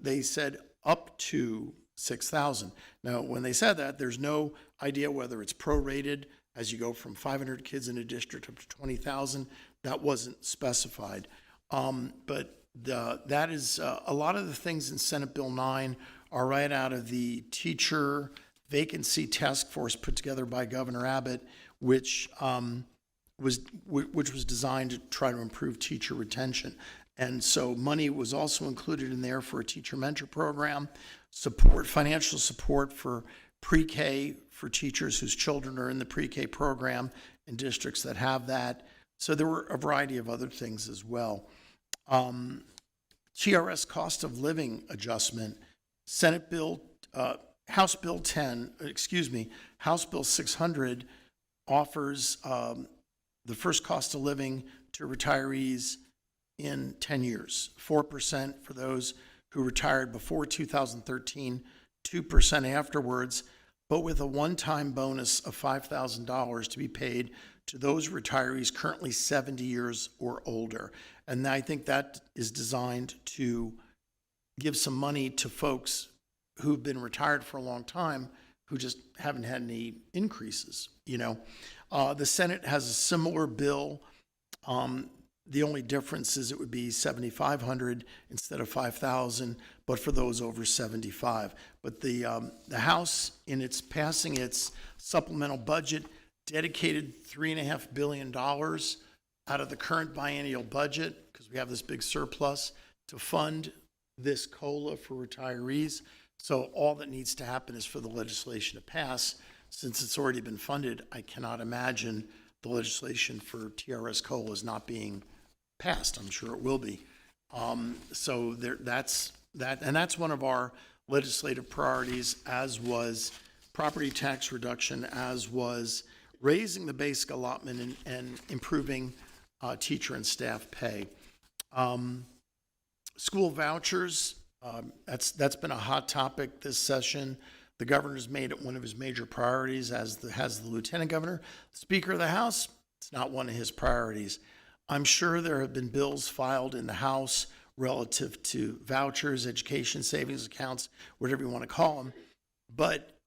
they said up to $6,000. Now, when they said that, there's no idea whether it's prorated as you go from 500 kids in a district up to 20,000. That wasn't specified. But that is a lot of the things in Senate Bill 9 are right out of the teacher vacancy task force put together by Governor Abbott, which was designed to try to improve teacher retention. And so money was also included in there for a teacher mentor program, financial support for pre-K for teachers whose children are in the pre-K program in districts that have that. So there were a variety of other things as well. TRS cost of living adjustment, House Bill 600 offers the first cost of living to retirees in 10 years, 4% for those who retired before 2013, 2% afterwards, but with a one-time bonus of $5,000 to be paid to those retirees currently 70 years or older. And I think that is designed to give some money to folks who've been retired for a long time who just haven't had any increases, The Senate has a similar bill. The only difference is it would be $7,500 instead of $5,000, but for those over 75. But the House, in its passing its supplemental budget, dedicated $3.5 billion out of the current biennial budget, because we have this big surplus, to fund this COLA for retirees. So all that needs to happen is for the legislation to pass. Since it's already been funded, I cannot imagine the legislation for TRS COLA is not being passed. I'm sure it will be. That's that, and that's one of our legislative priorities, as was property tax reduction, as was raising the basic allotment and improving teacher and staff pay. School vouchers, that's been a hot topic this session. The governor's made it one of his major priorities, as has the lieutenant governor. Speaker of the House, it's not one of his priorities. I'm sure there have been bills filed in the House relative to vouchers, education savings accounts, whatever you want to call them, but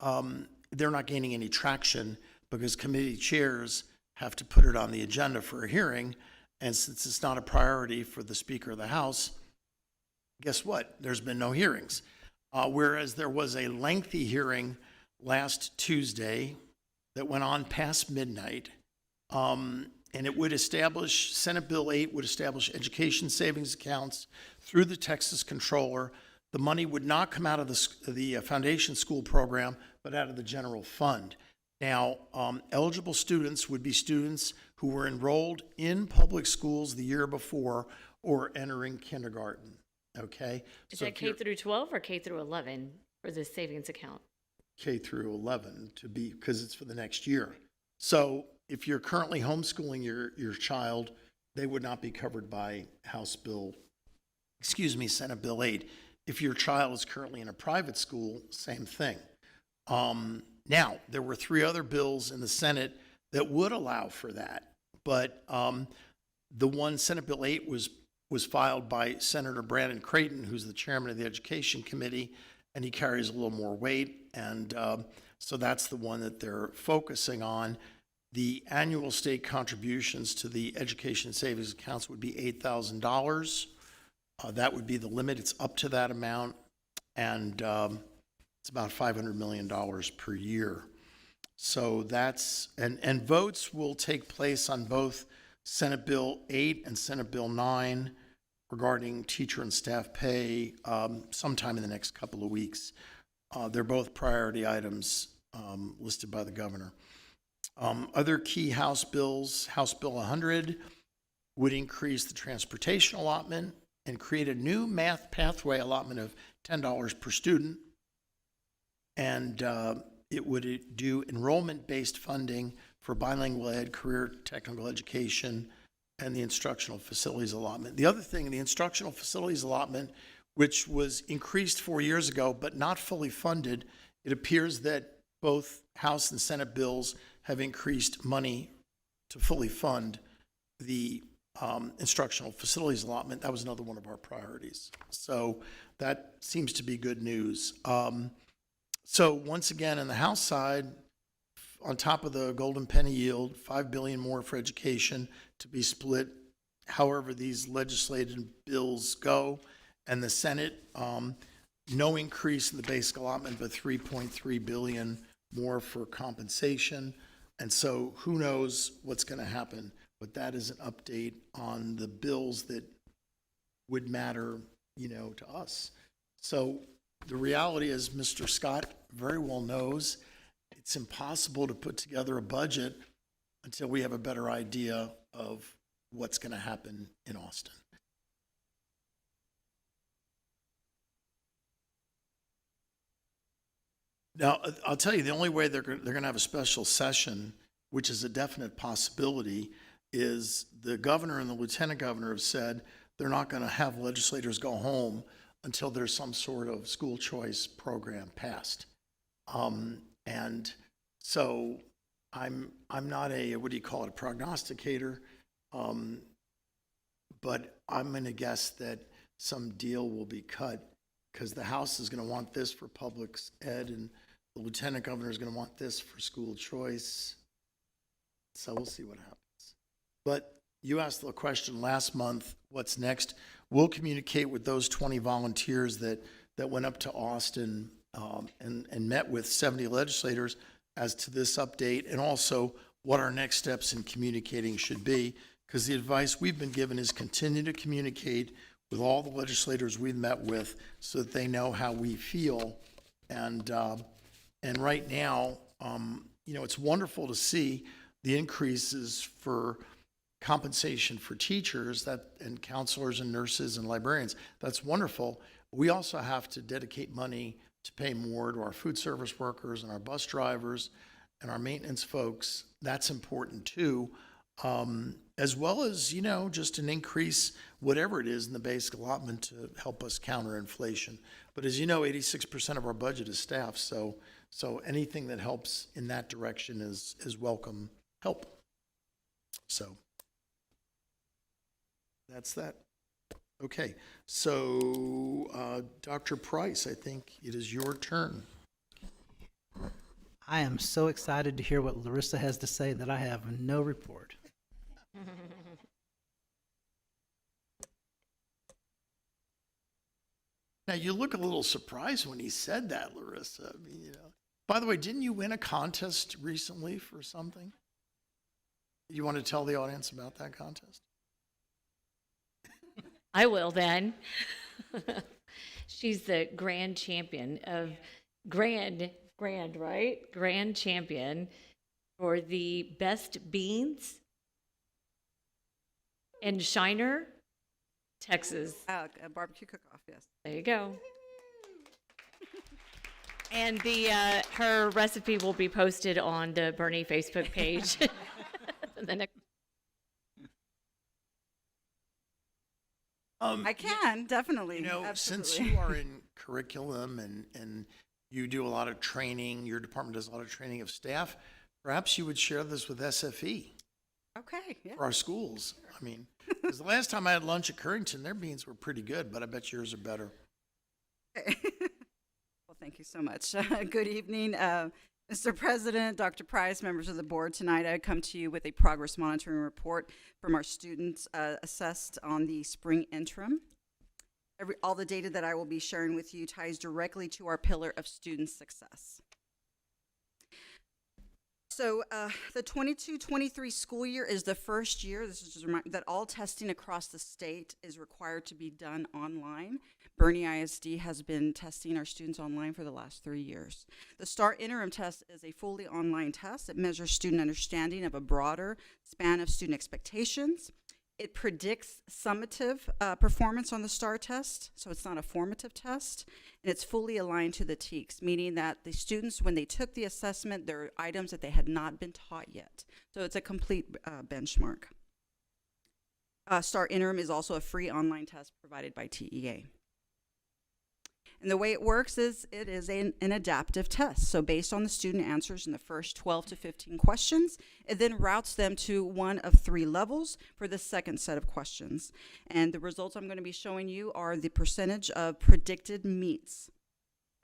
they're not gaining any traction because committee chairs have to put it on the agenda for a hearing, and since it's not a priority for the Speaker of the House, guess what? There's been no hearings. Whereas there was a lengthy hearing last Tuesday that went on past midnight, and it would establish, Senate Bill 8 would establish education savings accounts through the Texas Controller. The money would not come out of the foundation school program, but out of the general fund. Now, eligible students would be students who were enrolled in public schools the year before or entering kindergarten. okay? Is So that if K you're through 12 or K through 11 for the savings account? K through 11 to be, because it's for the next year. So if you're currently homeschooling your child, they would not be covered by Senate Bill 8. If your child is currently in a private school, same thing. Now, there were 3 other bills in the Senate that would allow for that, but the one, Senate Bill 8, was filed by Senator Brandon Creighton, who's the chairman of the Education Committee, and he carries a little more weight, and so that's the one that they're focusing on. The annual state contributions to the education savings accounts would be $8,000. That would be the limit. It's up to that amount, and it's about $500 million per year. So that's, and votes will take place on both Senate Bill 8 and Senate Bill 9 regarding teacher and staff pay sometime in the next couple of weeks. They're both priority items listed by the governor. Other key House bills, House Bill 100 would increase the transportation allotment and create a new math pathway allotment of $10 per student. And it would do enrollment-based funding for bilingual ed, career technical education, and the instructional facilities allotment. The other thing, the instructional facilities allotment, which was increased 4 years ago but not fully funded, it appears that both House and Senate bills have increased money to fully fund the instructional facilities allotment. That was another one of our priorities. So that seems to be good news. So once again, on the House side, on top of the golden penny yield, $5 billion more for education to be split however these legislative bills go. And the Senate, no increase in the basic allotment, but $3.3 billion more for compensation. And so who knows what's going to happen, but that is an update on the bills that would matter, to us. So the reality is, Mr. Scott very well knows, it's impossible to put together a budget until we have a better idea of what's going to happen in Austin. Now, I'll tell you, the only way they're going to have a special session, which is a definite possibility, is the governor and the lieutenant governor have said they're not going to have legislators go home until there's some sort of school choice program passed. And so I'm not a, what do you call it, a prognosticator, but I'm going to guess that some deal will be cut because the House is going to want this for public ed and the lieutenant governor is going to want this for school choice. So we'll see what happens. But you asked the question last month, what's next? We'll communicate with those 20 volunteers that went up to Austin and met with 70 legislators as to this update and also what our next steps in communicating should be. Because the advice we've been given is continue to communicate with all the legislators we've met with so that they know how we feel. And right now, it's wonderful to see the increases for compensation for teachers and counselors and nurses and librarians. That's wonderful. We also have to dedicate money to pay more to our food service workers and our bus drivers and our maintenance folks. That's important too. As well as, just an increase, whatever it is in the basic allotment to help us counter inflation. But as you know, 86% of our budget is staff. So anything that helps in that direction is welcome help. So that's that. Okay, so Dr. Price, I think it is your turn. I am so excited to hear what Larissa has to say that I have no report. Now, you look a little surprised when he said that, Larissa. I mean, By the way, didn't you win a contest recently for something? You want to tell the audience about that contest? I will then. She's the grand champion of grand, right? Grand champion for the best beans and Shiner Texas. A barbecue cook-off, yes. There you go. And the her recipe will be posted on the Bernie Facebook page. The next. I can, definitely. You know, since absolutely. you are in curriculum and you do a lot of training, your department does a lot of training of staff, perhaps you would share this with SFE Okay, yeah. for our schools. I mean, because the last time I had lunch at Currington, their beans were pretty good, but I bet yours are better. Well, thank you so much. Good evening, Mr. President, Dr. Price, members of the board. Tonight I come to you with a progress monitoring report from our students assessed on the spring interim. All the data that I will be sharing with you ties directly to our pillar of student success. So the 22-23 school year is the first year, this is just a reminder, that all testing across the state is required to be done online. Bernie ISD has been testing our students online for the last 3 years. The STAR interim test is a fully online test. It measures student understanding of a broader span of student expectations. It predicts summative performance on the STAR test, so it's not a formative test, and it's fully aligned to the TEKS, meaning that the students, when they took the assessment, there are items that they had not been taught yet. So it's a complete benchmark. STAR Interim is also a free online test provided by TEA. And the way it works is it is an adaptive test. So based on the student answers in the first 12 to 15 questions, it then routes them to one of 3 levels for the second set of questions. And the results I'm going to be showing you are the percentage of predicted meets.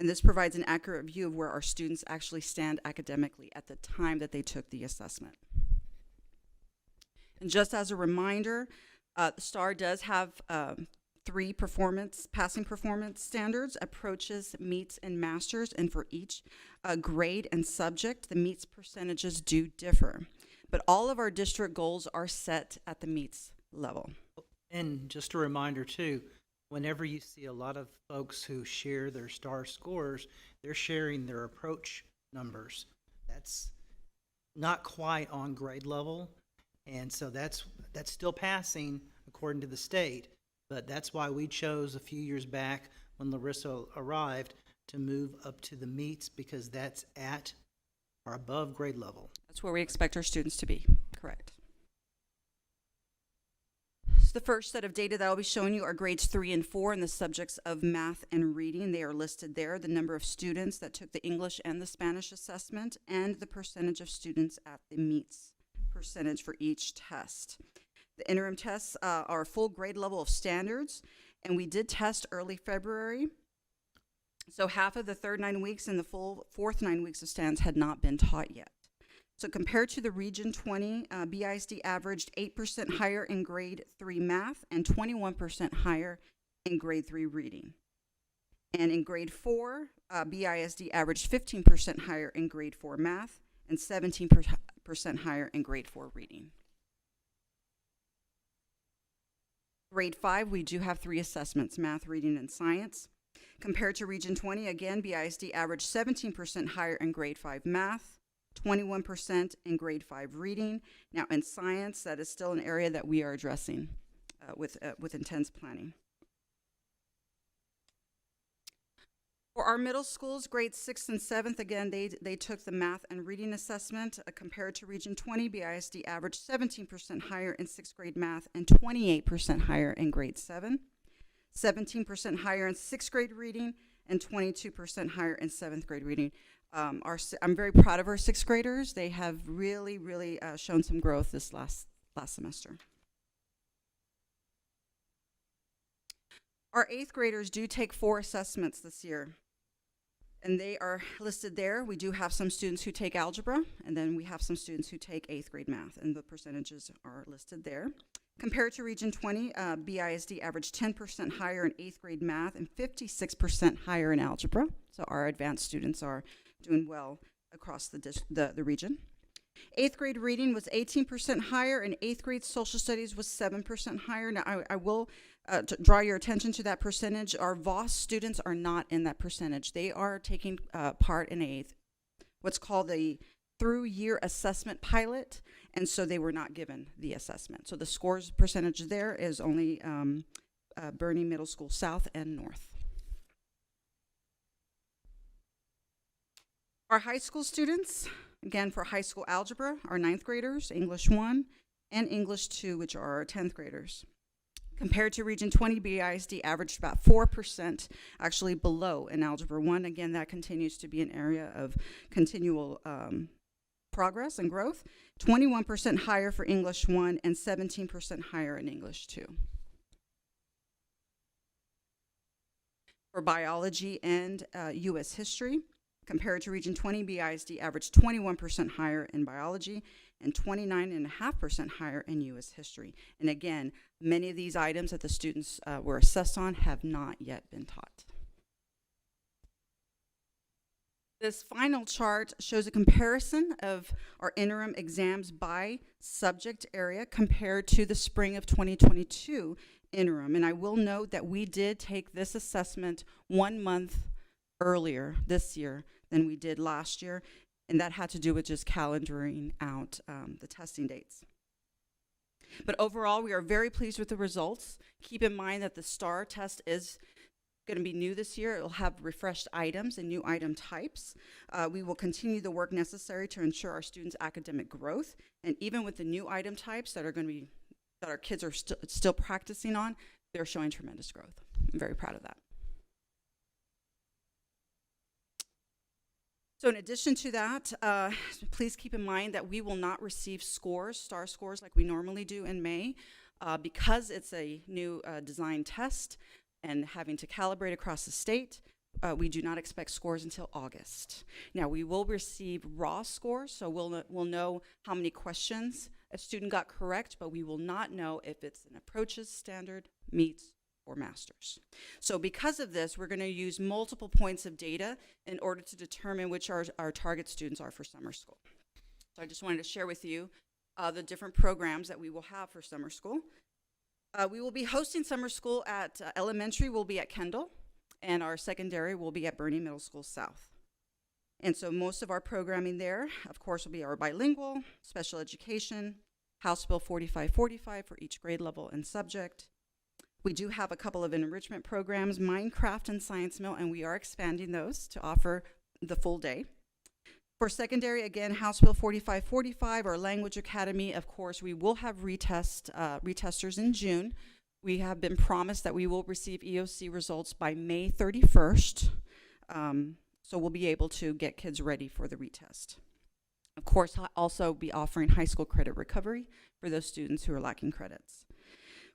And this provides an accurate view of where our students actually stand academically at the time that they took the assessment. And just as a reminder, the STAR does have 3 passing performance standards: approaches, meets, and masters. And for each grade and subject, the meets percentages do differ. But all of our district goals are set at the meets level. And just a reminder too, whenever you see a lot of folks who share their STAR scores, they're sharing their approach numbers. That's not quite on grade level, and so that's still passing according to the state. But that's why we chose a few years back when Larissa arrived to move up to the meets, because that's at or above grade level. That's where we expect our students to be, correct. So the first set of data that I'll be showing you are grades 3 and 4 in the subjects of math and reading. They are listed there, the number of students that took the English and the Spanish assessment, and the percentage of students at the meets percentage for each test. The interim tests are a full grade level of standards, and we did test early February. So half of the third 9 weeks and the full fourth 9 weeks of stands had not been taught yet. So compared to the Region 20, BISD averaged 8% higher in grade 3 math and 21% higher in grade 3 reading. And in grade 4, BISD averaged 15% higher in grade 4 math and 17% higher in grade 4 reading. Grade 5, we do have 3 assessments: math, reading, and science. Compared to Region 20, again, BISD averaged 17% higher in grade 5 math, 21% in grade 5 reading. Now, in science, that is still an area that we are addressing with intense planning. For our middle schools, grades 6th and 7th, again, they took the math and reading assessment. Compared to Region 20, BISD averaged 17% higher in 6th grade math and 28% higher in grade 7, 17% higher in 6th grade reading, and 22% higher in 7th grade reading. I'm very proud of our 6th graders. They have really, really shown some growth this last semester. Our 8th graders do take 4 assessments this year, and they are listed there. We do have some students who take algebra, and then we have some students who take 8th grade math, and the percentages are listed there. Compared to Region 20, BISD averaged 10% higher in 8th grade math and 56% higher in algebra. So our advanced students are doing well across the region. 8th grade reading was 18% higher, and 8th grade social studies was 7% higher. Now, I will draw your attention to that percentage. Our VOS students are not in that percentage. They are taking part in what's called a through-year assessment pilot, and so they were not given the assessment. So the scores percentage there is only Bernie Middle School South and North. Our high school students, again for high school algebra, are 9th graders, English 1, and English 2, which are our 10th graders. Compared to Region 20, BISD averaged about 4% actually below in Algebra 1. Again, that continues to be an area of continual progress and growth. 21% higher for English 1 and 17% higher in English 2. For biology and U.S. history, compared to Region 20, BISD averaged 21% higher in biology and 29.5% higher in U.S. history. And again, many of these items that the students were assessed on have not yet been taught. This final chart shows a comparison of our interim exams by subject area compared to the spring of 2022 interim. And I will note that we did take this assessment 1 month earlier this year than we did last year, and that had to do with just calendaring out the testing dates. But overall, we are very pleased with the results. Keep in mind that the STAR test is going to be new this year. It will have refreshed items and new item types. We will continue the work necessary to ensure our students' academic growth, and even with the new item types that are going to be that our kids are still practicing on, they're showing tremendous growth. I'm very proud of that. So in addition to that, please keep in mind that we will not receive scores, STAR scores, like we normally do in May, because it's a new design test and having to calibrate across the state. We do not expect scores until August. Now, we will receive raw scores, so we'll know how many questions a student got correct, but we will not know if it's an approaches, standard, meets, or masters. So because of this, we're going to use multiple points of data in order to determine which our target students are for summer school. So I just wanted to share with you the different programs that we will have for summer school. We will be hosting summer school at elementary, will be at Kendall, and our secondary will be at Bernie Middle School South. And so most of our programming there, of course, will be our bilingual, special education, House Bill 4545 for each grade level and subject. We do have a couple of enrichment programs, Minecraft and Science Mill, and we are expanding those to offer the full day. For secondary, again, House Bill 4545, our Language Academy, of course, we will have retesters in June. We have been promised that we will receive EOC results by May 31st, so we'll be able to get kids ready for the retest. Of course, I'll also be offering high school credit recovery for those students who are lacking credits.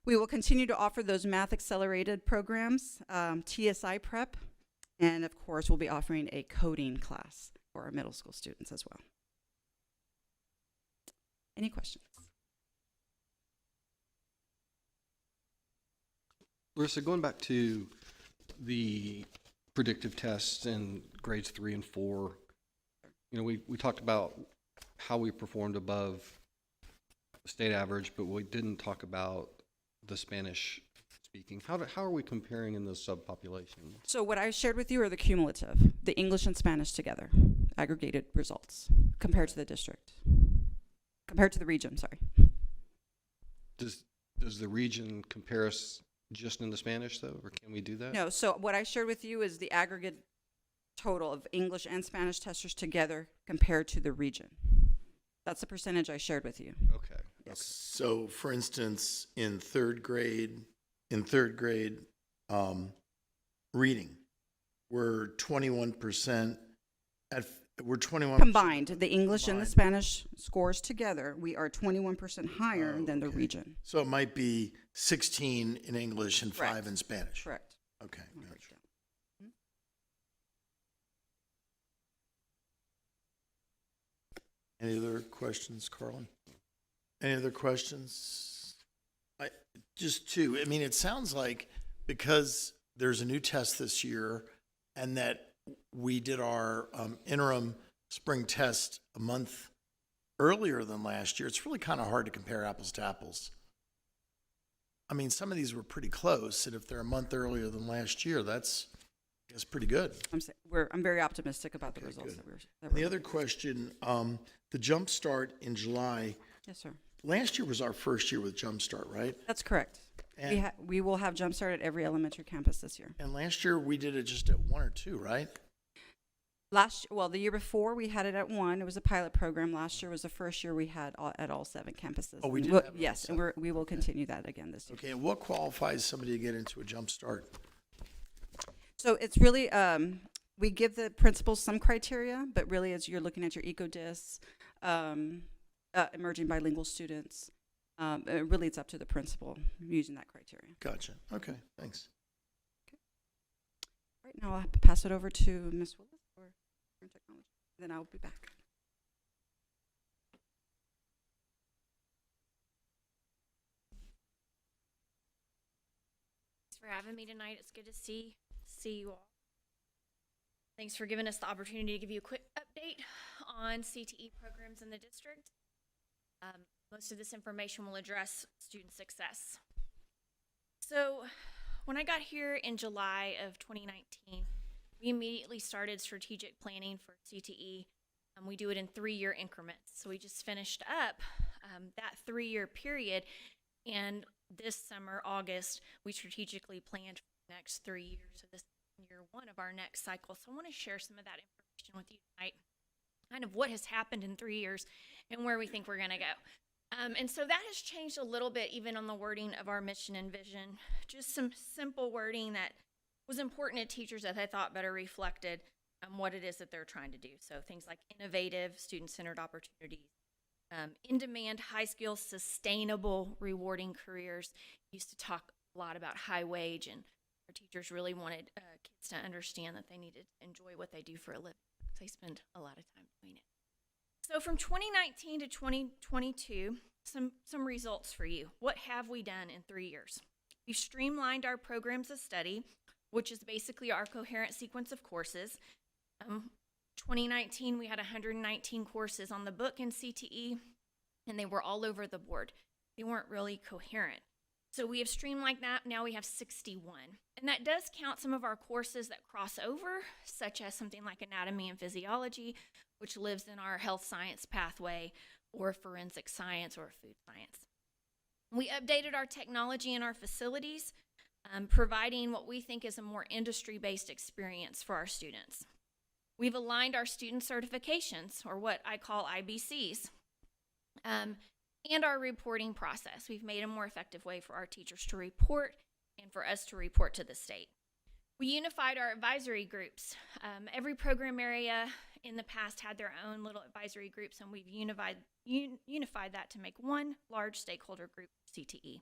We will continue to offer those math accelerated programs, TSI prep, and of course, we'll be offering a coding class for our middle school students as well. Any questions? Larissa, going back to the predictive tests in grades 3 and 4, you know, we talked about how we performed above state average, but we didn't talk about the Spanish speaking. How are we comparing in those subpopulations? So what I shared with you are the cumulative, the English and Spanish together, aggregated results compared to the district, compared to the region, sorry. Does the region compare us just in the Spanish though, or can we do that? No, so what I shared with you is the aggregate total of English and Spanish testers together compared to the region. That's the percentage I shared with you. Okay. Yes. So, for instance, in third grade, reading, we're 21% we're 21% Combined, the English and the Spanish scores together, we are 21% higher than the region. So it might be 16 in English and 5 in Spanish. Correct. Okay, gotcha. Any other questions, Carlin? Any other questions? Just two. I mean, it sounds like because there's a new test this year and that we did our interim spring test a month earlier than last year, it's really kind of hard to compare apples to apples. I mean, some of these were pretty close, and if they're a month earlier than last year, that's pretty good. I'm very optimistic about the results good. that we're The other question, the Jump Start in July. Yes, sir. Last year was our first year with Jump Start, right? That's correct. And, We will have Jumpstart at every elementary campus this year. and last year, we did it just at 1 or 2, right? The year before, we had it at 1. It was a pilot program. Last year was the first year we had at all 7 campuses. Oh, we And did we'll- have it at Yes, and 7. we will continue that again this year. Okay, and what qualifies somebody to get into a jump start? So it's really, we give the principals some criteria, but really as you're looking at your EcoDis, emerging bilingual students, really it's up to the principal using that criteria. Gotcha. Okay, thanks. Right now, I'll have to pass it over to Ms. Willis for technology, then I'll be back. Thanks for having me tonight. It's good to see you all. Thanks for giving us the opportunity to give you a quick update on CTE programs in the district. Most of this information will address student success. So when I got here in July of 2019, we immediately started strategic planning for CTE. We do it in 3-year increments. So we just finished up that 3-year period, and this summer, August, we strategically planned for the next 3 years. So this is year 1 of our next cycle. So I want to share some of that information with you tonight, kind of what has happened in 3 years and where we think we're going to go. And so that has changed a little bit even on the wording of our mission and vision. Just some simple wording that was important to teachers that I thought better reflected what it is that they're trying to do. So things like innovative, student-centered opportunities, in-demand, high-skill, sustainable, rewarding careers. Used to talk a lot about high wage, and our teachers really wanted kids to understand that they needed to enjoy what they do for a living. So they spend a lot of time doing it. So from 2019 to 2022, some results for you. What have we done in 3 years? We've streamlined our programs of study, which is basically our coherent sequence of courses. 2019, we had 119 courses on the book in CTE, and they were all over the board. They weren't really coherent. So we have streamlined that. Now we have 61. And that does count some of our courses that cross over, such as something like anatomy and physiology, which lives in our health science pathway, or forensic science, or food science. We updated our technology in our facilities, providing what we think is a more industry-based experience for our students. We've aligned our student certifications, or what I call IBCs, and our reporting process. We've made a more effective way for our teachers to report and for us to report to the state. We unified our advisory groups. Every program area in the past had their own little advisory groups, and we've unified that to make one large stakeholder group, CTE.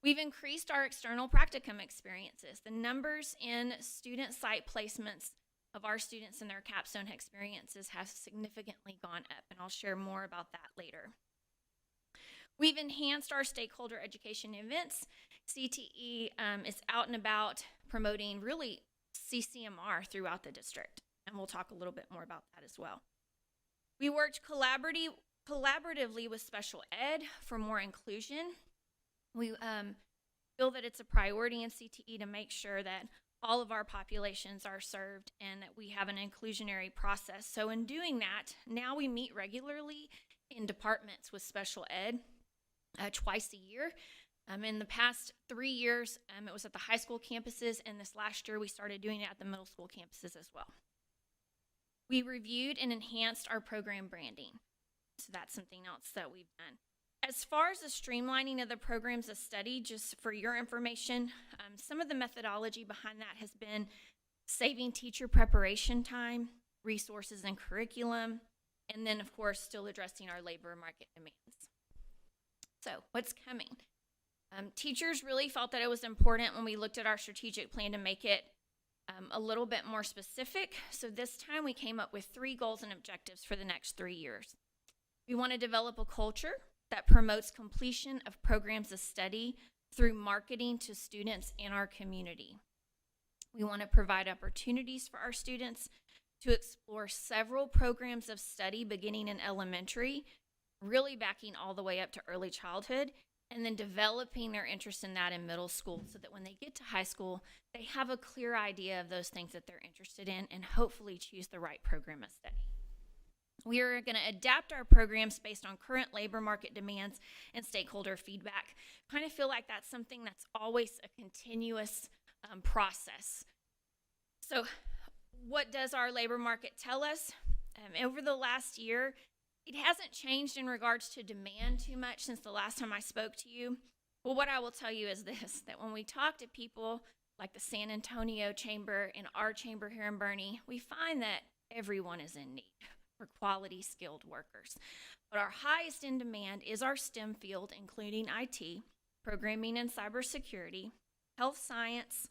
We've increased our external practicum experiences. The numbers in student site placements of our students and their capstone experiences has significantly gone up, and I'll share more about that later. We've enhanced our stakeholder education events. CTE is out and about promoting really CCMR throughout the district, and we'll talk a little bit more about that as well. We worked collaboratively with special ed for more inclusion. We feel that it's a priority in CTE to make sure that all of our populations are served and that we have an inclusionary process. So in doing that, now we meet regularly in departments with special ed twice a year. In the past 3 years, it was at the high school campuses, and this last year we started doing it at the middle school campuses as well. We reviewed and enhanced our program branding. So that's something else that we've done. As far as the streamlining of the programs of study, just for your information, some of the methodology behind that has been saving teacher preparation time, resources and curriculum, and then, of course, still addressing our labor market demands. So what's coming? Teachers really felt that it was important when we looked at our strategic plan to make it a little bit more specific. So this time we came up with 3 goals and objectives for the next 3 years. We want to develop a culture that promotes completion of programs of study through marketing to students in our community. We want to provide opportunities for our students to explore several programs of study beginning in elementary, really backing all the way up to early childhood, and then developing their interest in that in middle school so that when they get to high school, they have a clear idea of those things that they're interested in and hopefully choose the right program of study. We are going to adapt our programs based on current labor market demands and stakeholder feedback. Kind of feel like that's something that's always a continuous process. So what does our labor market tell us? Over the last year, it hasn't changed in regards to demand too much since the last time I spoke to you. Well, what I will tell you is this, that when we talk to people like the San Antonio Chamber and our chamber here in Boerne, we find that everyone is in need for quality skilled workers. But our highest in demand is our STEM field, including IT, programming and cybersecurity, health science,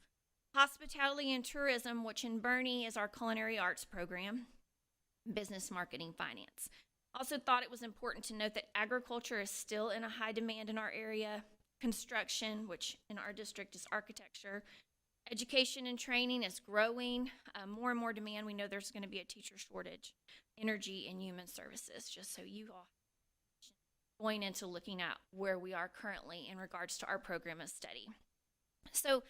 hospitality and tourism, which in Boerne is our culinary arts program, business marketing finance. Also thought it was important to note that agriculture is still in a high demand in our area, construction, which in our district is architecture, education and training is growing, more and more demand. We know there's going to be a teacher shortage, energy and human services, just so you all going into looking at where we are currently in regards to our program of study. So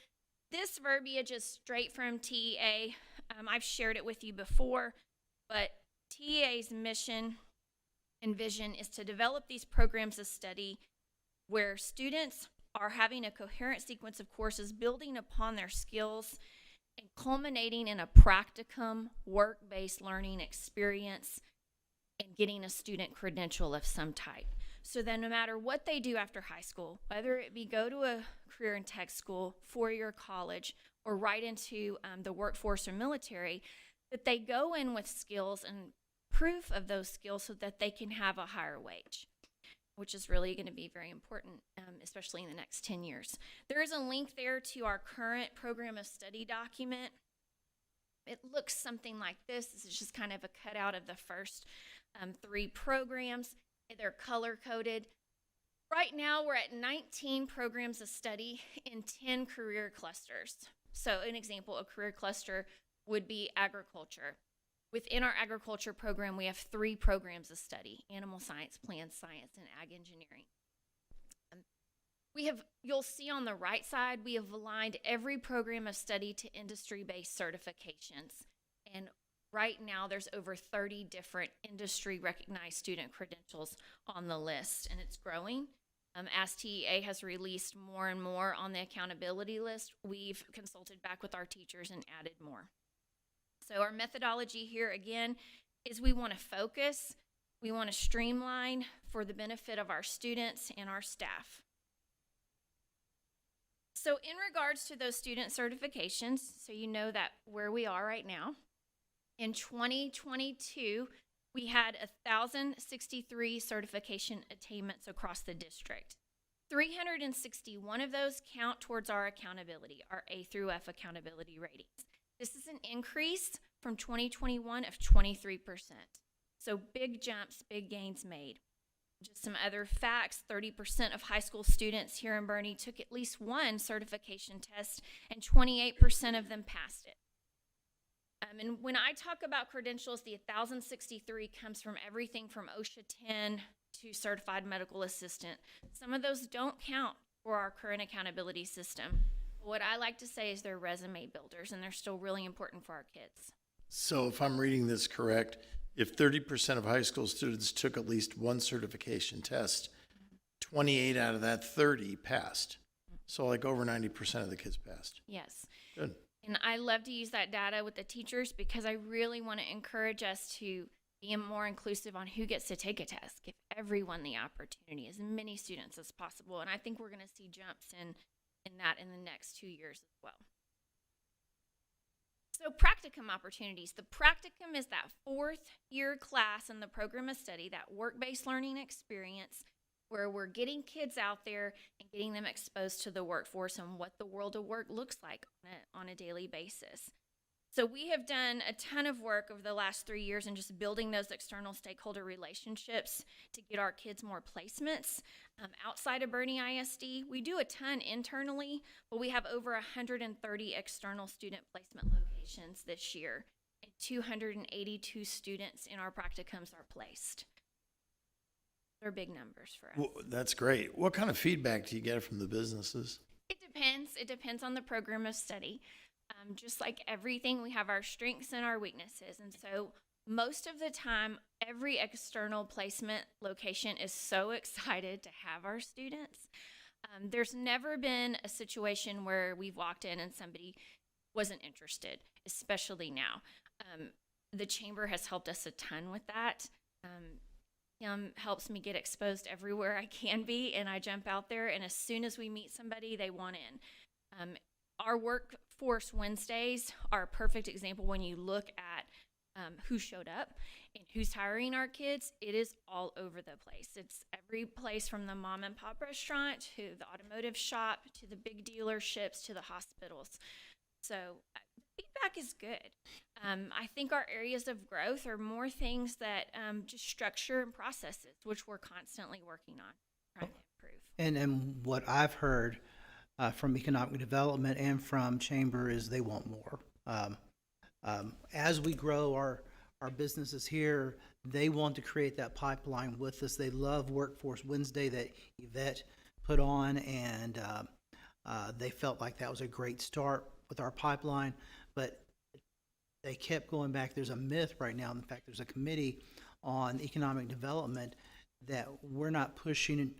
this verbiage is straight from TEA. I've shared it with you before, but TEA's mission and vision is to develop these programs of study where students are having a coherent sequence of courses building upon their skills and culminating in a practicum, work-based learning experience and getting a student credential of some type. So then no matter what they do after high school, whether it be go to a career and tech school, four-year college, or right into the workforce or military, that they go in with skills and proof of those skills so that they can have a higher wage, which is really going to be very important, especially in the next 10 years. There is a link there to our current program of study document. It looks something like this. This is just kind of a cutout of the first 3 programs. They're color-coded. Right now, we're at 19 programs of study in 10 career clusters. So an example, a career cluster would be agriculture. Within our agriculture program, we have 3 programs of study: animal science, plant science, and ag engineering. You'll see on the right side, we have aligned every program of study to industry-based certifications. And right now, there's over 30 different industry-recognized student credentials on the list, and it's growing. As TEA has released more and more on the accountability list, we've consulted back with our teachers and added more. So our methodology here, again, is we want to focus, we want to streamline for the benefit of our students and our staff. So in regards to those student certifications, so you know that where we are right now, in 2022, we had 1,063 certification attainments across the district. 361 of those count towards our accountability, our A through F accountability ratings. This is an increase from 2021 of 23%. So big jumps, big gains made. Just some other facts: 30% of high school students here in Boerne took at least one certification test, and 28% of them passed it. And when I talk about credentials, the 1,063 comes from everything from OSHA 10 to certified medical assistant. Some of those don't count for our current accountability system. What I like to say is they're resume builders, and they're still really important for our kids. So if I'm reading this correct, if 30% of high school students took at least one certification test, 28 out of that 30 passed. So like over 90% of the kids passed. Yes. Good. And I love to use that data with the teachers because I really want to encourage us to be more inclusive on who gets to take a test. Give everyone the opportunity, as many students as possible. And I think we're going to see jumps in that in the next 2 years as well. So practicum opportunities. The practicum is that 4th year class in the program of study, that work-based learning experience where we're getting kids out there and getting them exposed to the workforce and what the world of work looks like on a daily basis. So we have done a ton of work over the last 3 years in just building those external stakeholder relationships to get our kids more placements outside of Boerne ISD. We do a ton internally, but we have over 130 external student placement locations this year, and 282 students in our practicums are placed. They're big numbers for us. Well, that's great. What kind of feedback do you get from the businesses? It depends. It depends on the program of study. Just like everything, we have our strengths and our weaknesses. And so most of the time, every external placement location is so excited to have our students. There's never been a situation where we've walked in and somebody wasn't interested, especially now. The chamber has helped us a ton with that. Him helps me get exposed everywhere I can be, and I jump out there, and as soon as we meet somebody, they want in. Our Workforce Wednesdays are a perfect example. When you look at who showed up and who's hiring our kids, it is all over the place. It's every place from the mom and pop restaurant to the automotive shop to the big dealerships to the hospitals. So feedback is good. I think our areas of growth are more things that just structure and processes, which we're constantly working on, trying to improve. And what I've heard from economic development and from chamber is they want more. As we grow our businesses here, they want to create that pipeline with us. They love Workforce Wednesday that Yvette put on, and they felt like that was a great start with our pipeline, but they kept going back. There's a myth right now. In fact, there's a committee on economic development that we're not pushing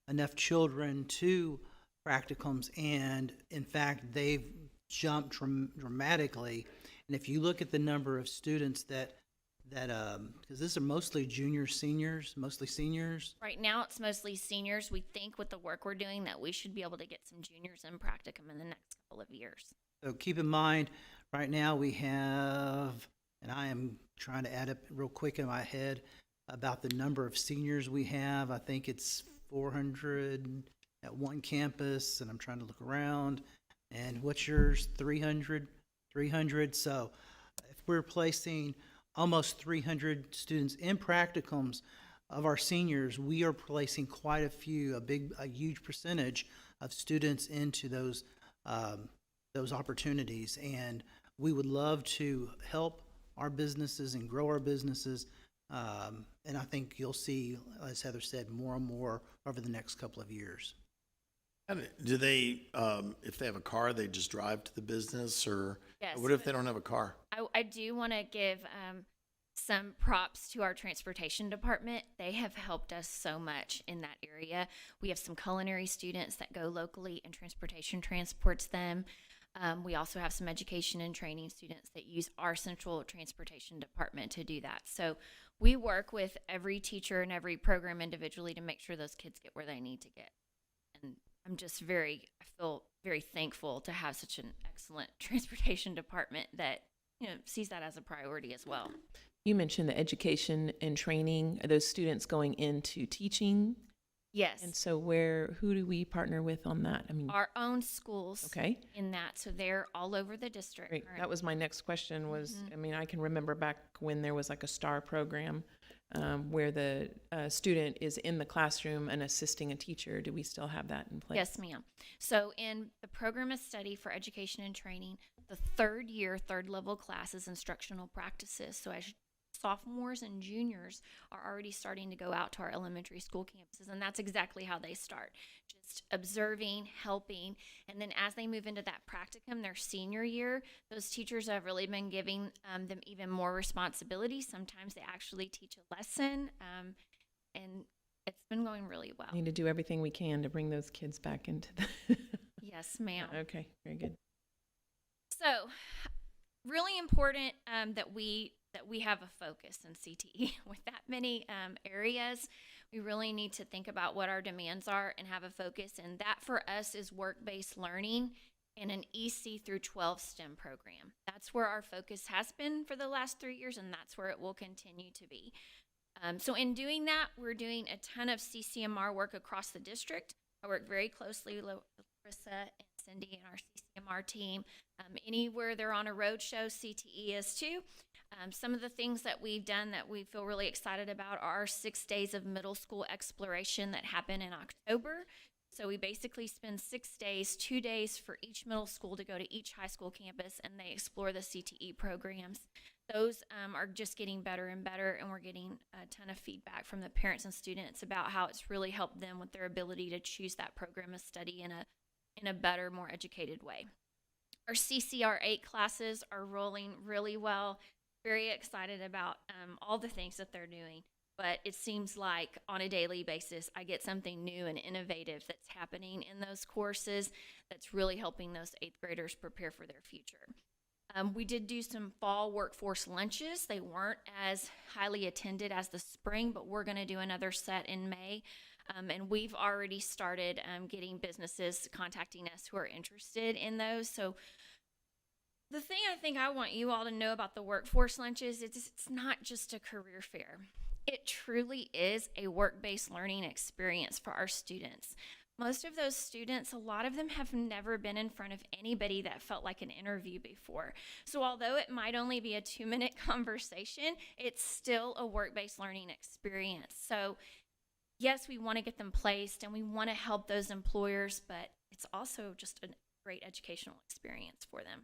enough children to practicums, and in fact, they've jumped dramatically. And if you look at the number of students that because these are mostly mostly seniors. Right now, it's mostly seniors. We think with the work we're doing that we should be able to get some juniors in practicum in the next couple of years. So keep in mind, right now we have, and I am trying to add up real quick in my head about the number of seniors we have. I think it's 400 at one campus, and I'm trying to look around. And what's yours? 300? 300. So if we're placing almost 300 students in practicums of our seniors, we are placing quite a huge percentage of students into those opportunities. And we would love to help our businesses and grow our businesses. And I think you'll see, as Heather said, more and more over the next couple of years. And do they, if they have a car, they just drive to the business, or Yes. what if they don't have a car? I do want to give some props to our transportation department. They have helped us so much in that area. We have some culinary students that go locally, and transportation transports them. We also have some education and training students that use our central transportation department to do that. So we work with every teacher and every program individually to make sure those kids get where they need to get. And I feel very thankful to have such an excellent transportation department that, sees that as a priority as well. You mentioned the education and training. Are those students going into teaching? Yes. And so who do we partner with on that? I mean, Our own schools okay. in that. So they're all over the district. Great. currently. That was my next question was, I mean, I can remember back when there was like a STAR program where the student is in the classroom and assisting a teacher. Do we still have that in place? Yes, ma'am. So in the program of study for education and training, the third level class is instructional practices. So as sophomores and juniors are already starting to go out to our elementary school campuses, and that's exactly how they start. Just observing, helping, and then as they move into that practicum, their senior year, those teachers have really been giving them even more responsibility. Sometimes they actually teach a lesson, and it's been going really well. We need to do everything we can to bring those kids back into the Yes, ma'am. Okay, very good. So, really important that we have a focus in CTE. With that many areas, we really need to think about what our demands are and have a focus. And that for us is work-based learning and an EC through 12 STEM program. That's where our focus has been for the last 3 years, and that's where it will continue to be. So in doing that, we're doing a ton of CCMR work across the district. I work very closely with Larissa and Cindy and our CCMR team. Anywhere they're on a road show, CTE is too. Some of the things that we've done that we feel really excited about are our 6 days of middle school exploration that happen in October. So we basically spend 6 days, 2 days for each middle school to go to each high school campus, and they explore the CTE programs. Those are just getting better and better, and we're getting a ton of feedback from the parents and students about how it's really helped them with their ability to choose that program of study in a better, more educated way. Our CCR 8 classes are rolling really well. Very excited about all the things that they're doing. But it seems like on a daily basis, I get something new and innovative that's happening in those courses that's really helping those 8th graders prepare for their future. We did do some fall workforce lunches. They weren't as highly attended as the spring, but we're going to do another set in May. And we've already started getting businesses contacting us who are interested in those. So the thing I think I want you all to know about the workforce lunches is it's not just a career fair. It truly is a work-based learning experience for our students. Most of those students, a lot of them have never been in front of anybody that felt like an interview before. So although it might only be a 2-minute conversation, it's still a work-based learning experience. So yes, we want to get them placed and we want to help those employers, but it's also just a great educational experience for them.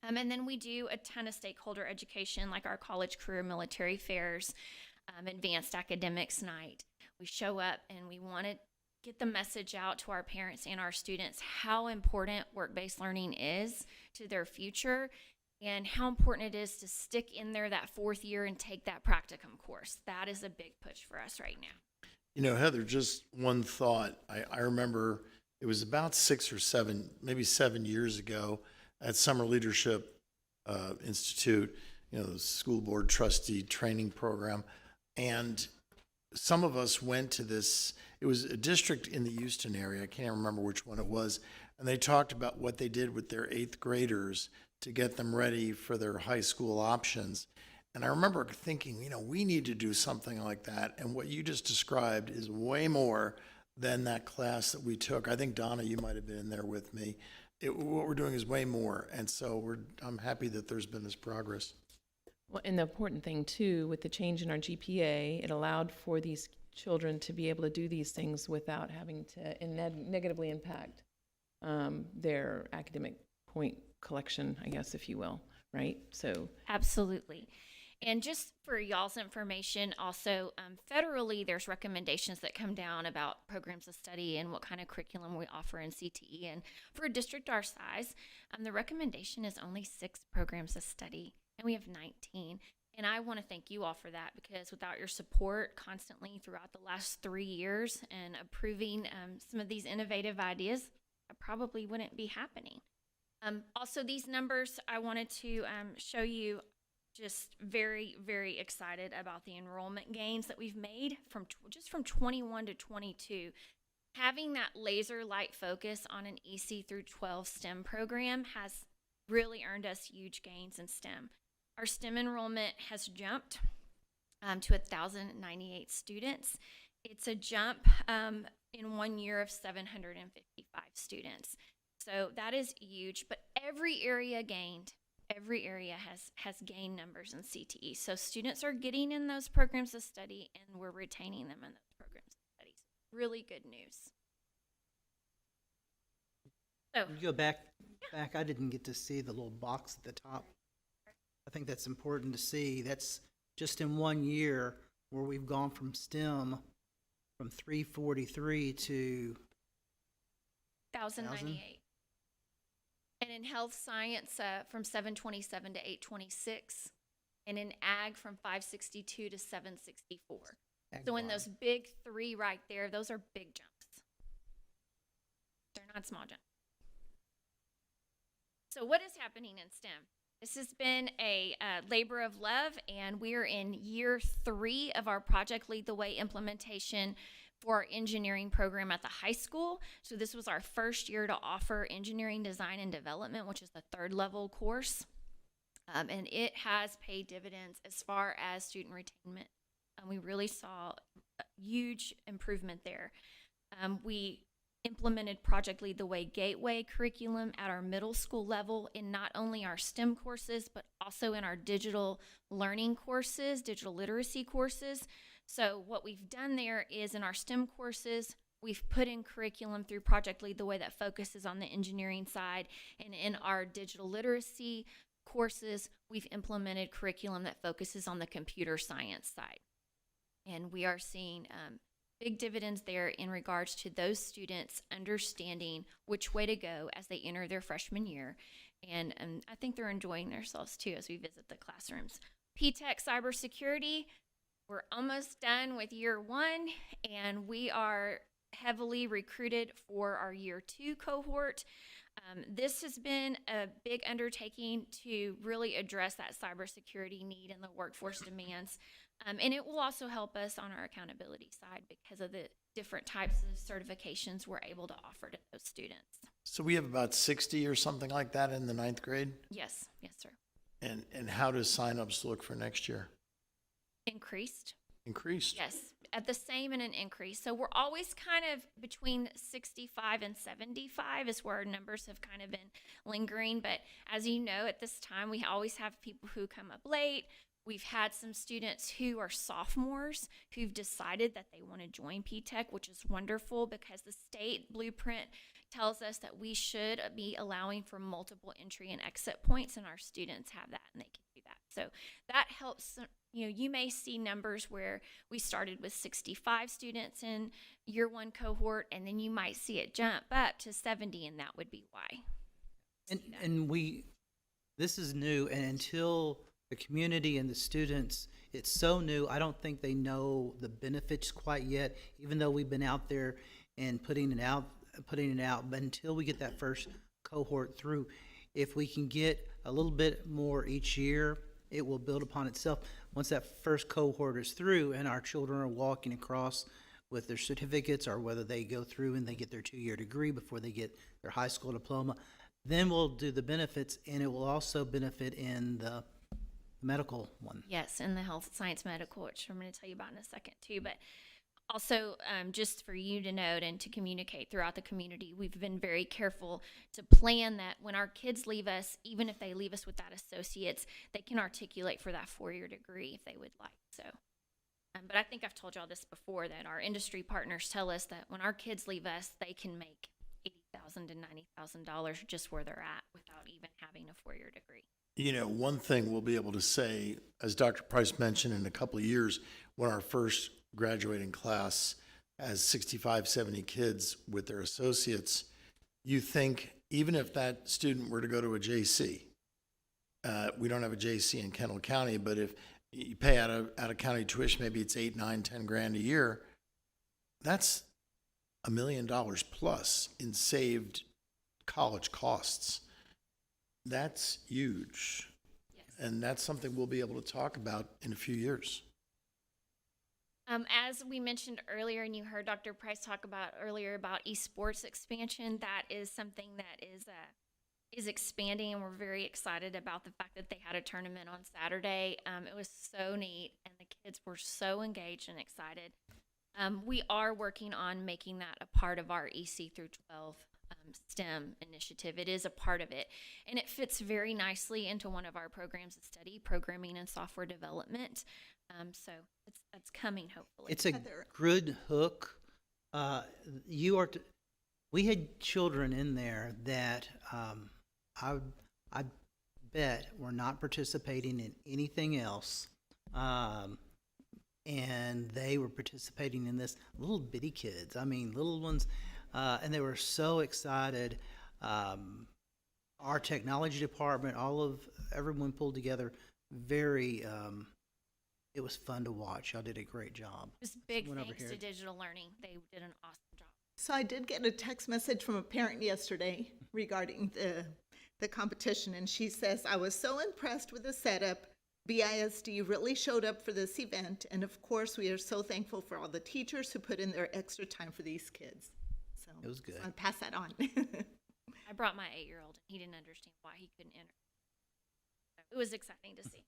And then we do a ton of stakeholder education, like our college career military fairs, advanced academics night. We show up and we want to get the message out to our parents and our students how important work-based learning is to their future and how important it is to stick in there that 4th year and take that practicum course. That is a big push for us right now. You know, Heather, just one thought. I remember it was about 6 or 7, maybe 7 years ago at Summer Leadership Institute, you know, the school board trustee training program. And some of us went to this, it was a district in the Houston area, I can't remember which one it was, and they talked about what they did with their 8th graders to get them ready for their high school options. And I remember thinking, you know, we need to do something like that. And what you just described is way more than that class that we took. I think, Donna, you might have been in there with me. What we're doing is way more. And so I'm happy that there's been this progress. Well, and the important thing, too, with the change in our GPA, it allowed for these children to be able to do these things without having to negatively impact their academic point collection, I guess, if you will, right? So Absolutely. And just for y'all's information, also federally, there's recommendations that come down about programs of study and what kind of curriculum we offer in CTE. And for a district our size, the recommendation is only 6 programs of study, and we have 19. And I want to thank you all for that, because without your support constantly throughout the last 3 years and approving some of these innovative ideas, I probably wouldn't be happening. Also, these numbers I wanted to show you. Just very, very excited about the enrollment gains that we've made from 21 to 22. Having that laser light focus on an EC through 12 STEM program has really earned us huge gains in STEM. Our STEM enrollment has jumped to 1,098 students. It's a jump in 1 year of 755 students. So that is huge, but every area gained. Every area has gained numbers in CTE. So students are getting in those programs of study, and we're retaining them in those programs of study. Really good news. So You go back, I didn't get to see the little box at the top. I think that's important to see. That's just in 1 year where we've gone from STEM from 343 to 1,098. And in health science, from 727 to 826. And in ag, from 562 to 764. So in those big 3 right there, those are big jumps. They're not small jumps. So what is happening in STEM? This has been a labor of love, and we're in year 3 of our Project Lead the Way implementation for our engineering program at the high school. So this was our first year to offer engineering design and development, which is the 3rd level course. And it has paid dividends as far as student retainment. We really saw a huge improvement there. We implemented Project Lead the Way Gateway curriculum at our middle school level in not only our STEM courses, but also in our digital learning courses, digital literacy courses. So what we've done there is in our STEM courses, we've put in curriculum through Project Lead the Way that focuses on the engineering side. And in our digital literacy courses, we've implemented curriculum that focuses on the computer science side. And we are seeing big dividends there in regards to those students understanding which way to go as they enter their freshman year. And I think they're enjoying themselves too as we visit the classrooms. P-Tech cybersecurity, we're almost done with year 1, and we are heavily recruited for our year 2 cohort. This has been a big undertaking to really address that cybersecurity need and the workforce demands. And it will also help us on our accountability side because of the different types of certifications we're able to offer to those students. So we have about 60 or something like that in the 9th grade? Yes, yes, sir. And how does signups look for next year? Increased. Increased? Yes, at the same and an increase. So we're always kind of between 65 and 75 is where our numbers have kind of been lingering. But as you know, at this time, we always have people who come up late. We've had some students who are sophomores who've decided that they want to join P-Tech, which is wonderful because the state blueprint tells us that we should be allowing for multiple entry and exit points, and our students have that and they can do that. So that helps. You may see numbers where we started with 65 students in year 1 cohort, and then you might see it jump up to 70, and that would be why. This is new, and until the community and the students, it's so new, I don't think they know the benefits quite yet, even though we've been out there and putting it out, but until we get that first cohort through, if we can get a little bit more each year, it will build upon itself. Once that first cohort is through and our children are walking across with their certificates, or whether they go through and they get their 2-year degree before they get their high school diploma, then we'll do the benefits, and it will also benefit in the medical one. Yes, and the health science medical, which I'm going to tell you about in a second too. But also, just for you to note and to communicate throughout the community, we've been very careful to plan that when our kids leave us, even if they leave us without associates, they can articulate for that 4-year degree if they would like. So, but I think I've told y'all this before, that our industry partners tell us that when our kids leave us, they can make $80,000 to $90,000 just where they're at without even having a 4-year degree. One thing we'll be able to say, as Dr. Price mentioned, in a couple of years, when our first graduating class has 65, 70 kids with their associates, you think even if that student were to go to a JC, we don't have a JC in Kendall County, but if you pay out of county tuition, maybe it's 8, 9, 10 grand a year, that's $1 million plus in saved college costs. That's huge. Yes. And that's something we'll be able to talk about in a few years. As we mentioned earlier, and you heard Dr. Price talk about earlier about esports expansion, that is something that is expanding, and we're very excited about the fact that they had a tournament on Saturday. It was so neat, and the kids were so engaged and excited. We are working on making that a part of our EC through 12 STEM initiative. It is a part of it, and it fits very nicely into one of our programs of study, programming and software development. So that's coming, hopefully. It's a good hook. We had children in there that I bet were not participating in anything else, and they were participating in this. Little bitty kids, little ones, and they were so excited. Our technology department, everyone pulled together very. It was fun to watch. Y'all did a great job. It was big thanks to digital learning. They did an awesome job. So I did get a text message from a parent yesterday regarding the competition, and she says, I was so impressed with the setup. BISD really showed up for this event, and of course we are so thankful for all the teachers who put in their extra time for these kids. So it was good. I'll pass that on. I brought my 8-year-old, and he didn't understand why he couldn't enter. So it was exciting to see.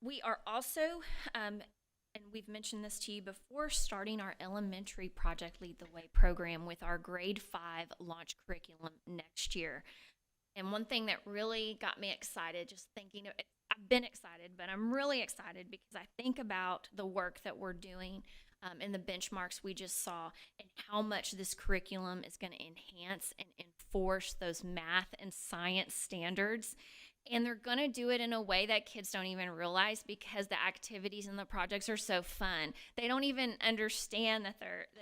We are also, and we've mentioned this to you before, starting our elementary Project Lead the Way program with our grade 5 launch curriculum next year. And one thing that really got me excited, just thinking of it, I've been excited, but I'm really excited because I think about the work that we're doing in the benchmarks we just saw, and how much this curriculum is going to enhance and enforce those math and science standards. And they're going to do it in a way that kids don't even realize, because the activities and the projects are so fun. They don't even understand that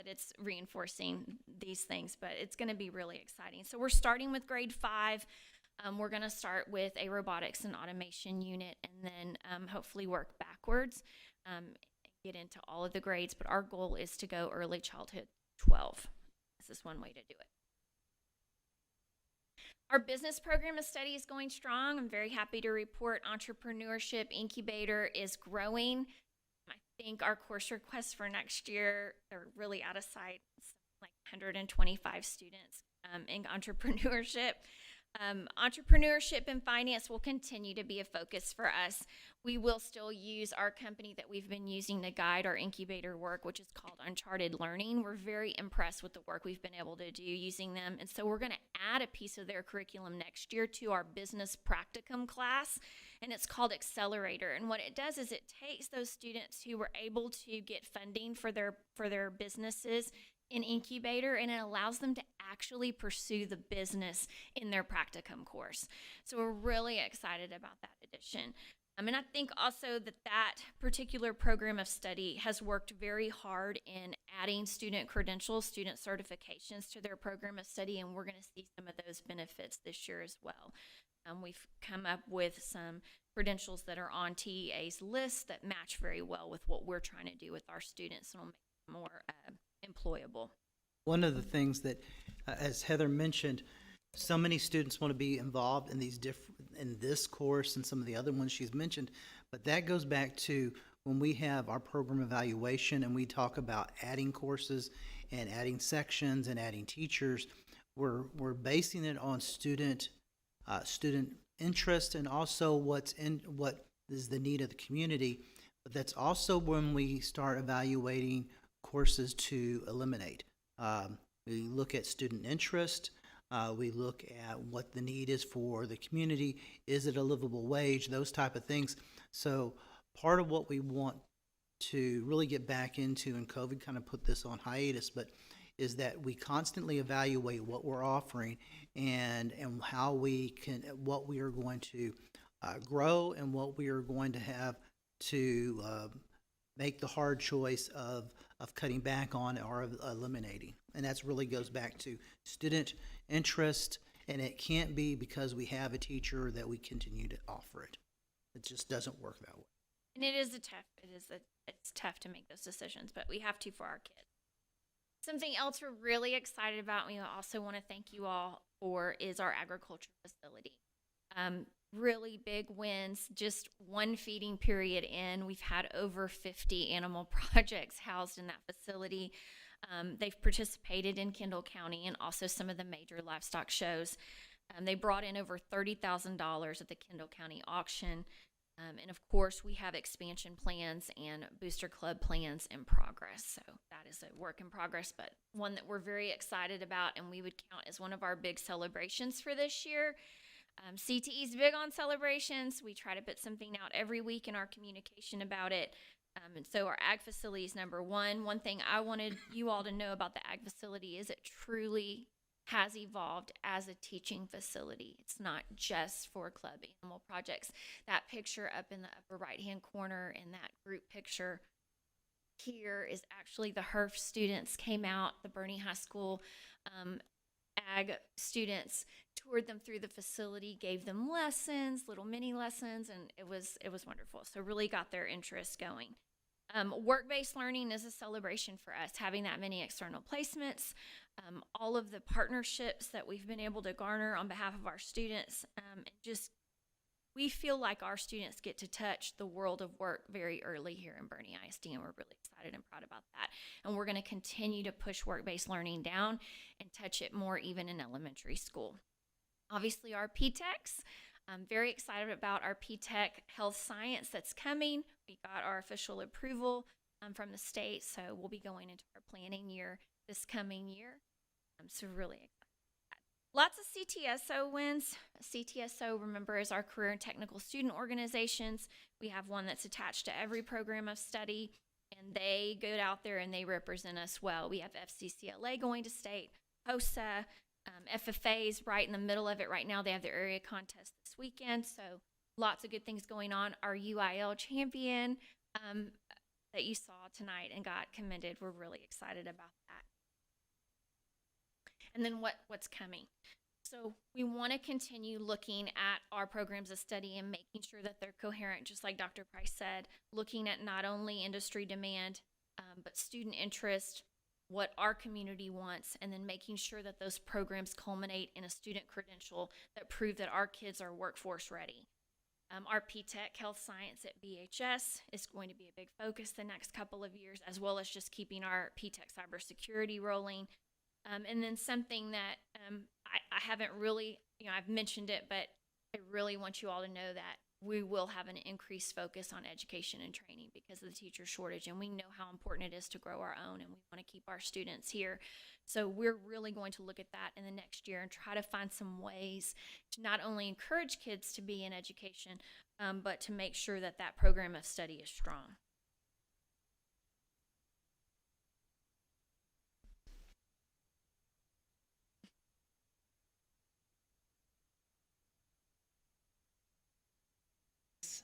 it's reinforcing these things, but it's going to be really exciting. So we're starting with grade 5. We're going to start with a robotics and automation unit and then hopefully work backwards and get into all of the grades. But our goal is to go early childhood 12. This is one way to do it. Our business program of study is going strong. I'm very happy to report Entrepreneurship Incubator is growing. I think our course requests for next year are really out of sight. It's like 125 students in entrepreneurship. Entrepreneurship and finance will continue to be a focus for us. We will still use our company that we've been using to guide our incubator work, which is called Uncharted Learning. We're very impressed with the work we've been able to do using them. And so we're going to add a piece of their curriculum next year to our business practicum class, and it's called Accelerator. And what it does is it takes those students who were able to get funding for their businesses in incubator, and it allows them to actually pursue the business in their practicum course. So we're really excited about that addition. And I think also that particular program of study has worked very hard in adding student credentials, student certifications to their program of study, and we're going to see some of those benefits this year as well. We've come up with some credentials that are on TEA's list that match very well with what we're trying to do with our students, and will make them more employable. One of the things that, as Heather mentioned, so many students want to be involved in in this course and some of the other ones she's mentioned, but that goes back to when we have our program evaluation and we talk about adding courses and adding sections and adding teachers. We're basing it on student interest and also what is the need of the community. But that's also when we start evaluating courses to eliminate. We look at student interest. We look at what the need is for the community. Is it a livable wage? Those type of things. So part of what we want to really get back into, and COVID kind of put this on hiatus, but is that we constantly evaluate what we're offering and how we can, what we are going to grow and what we are going to have to make the hard choice of cutting back on or eliminating. And that's really goes back to student interest, and it can't be because we have a teacher that we continue to offer it. It just doesn't work that way. And it's tough to make those decisions, but we have to for our kids. Something else we're really excited about, and we also want to thank you all for, is our agriculture facility. Really big wins. Just one feeding period in, we've had over 50 animal projects housed in that facility. They've participated in Kendall County and also some of the major livestock shows. They brought in over $30,000 at the Kendall County auction. And of course, we have expansion plans and booster club plans in progress. So that is a work in progress, but one that we're very excited about, and we would count as one of our big celebrations for this year. CTE is big on celebrations. We try to put something out every week in our communication about it. And so our ag facility is number one. One thing I wanted you all to know about the ag facility is it truly has evolved as a teaching facility. It's not just for club animal projects. That picture up in the upper right-hand corner and that group picture here is actually the HERF students came out, the Boerne High School ag students toured them through the facility, gave them lessons, little mini lessons, and it was wonderful. So really got their interest going. Work-based learning is a celebration for us, having that many external placements, all of the partnerships that we've been able to garner on behalf of our students. We feel like our students get to touch the world of work very early here in Boerne ISD, and we're really excited and proud about that. And we're going to continue to push work-based learning down and touch it more even in elementary school. Obviously, our PTECs. I'm very excited about our PTEC health science that's coming. We got our official approval from the state, so we'll be going into our planning year this coming year. So really excited. Lots of CTSO wins. CTSO, remember, is our career and technical student organizations. We have one that's attached to every program of study, and they go out there and they represent us well. We have FCCLA going to state, HOSA, FFA's right in the middle of it right now. They have their area contest this weekend, so lots of good things going on. Our UIL champion that you saw tonight and got commended, we're really excited about that. And then what's coming? So we want to continue looking at our programs of study and making sure that they're coherent, just like Dr. Price said, looking at not only industry demand, but student interest, what our community wants, and then making sure that those programs culminate in a student credential that prove that our kids are workforce ready. Our P-Tech Health Science at BHS is going to be a big focus the next couple of years, as well as just keeping our P-Tech cybersecurity rolling. And then something that I haven't really, I've mentioned it, but I really want you all to know that we will have an increased focus on education and training because of the teacher shortage. And we know how important it is to grow our own, and we want to keep our students here. So we're really going to look at that in the next year and try to find some ways to not only encourage kids to be in education, but to make sure that that program of study is strong.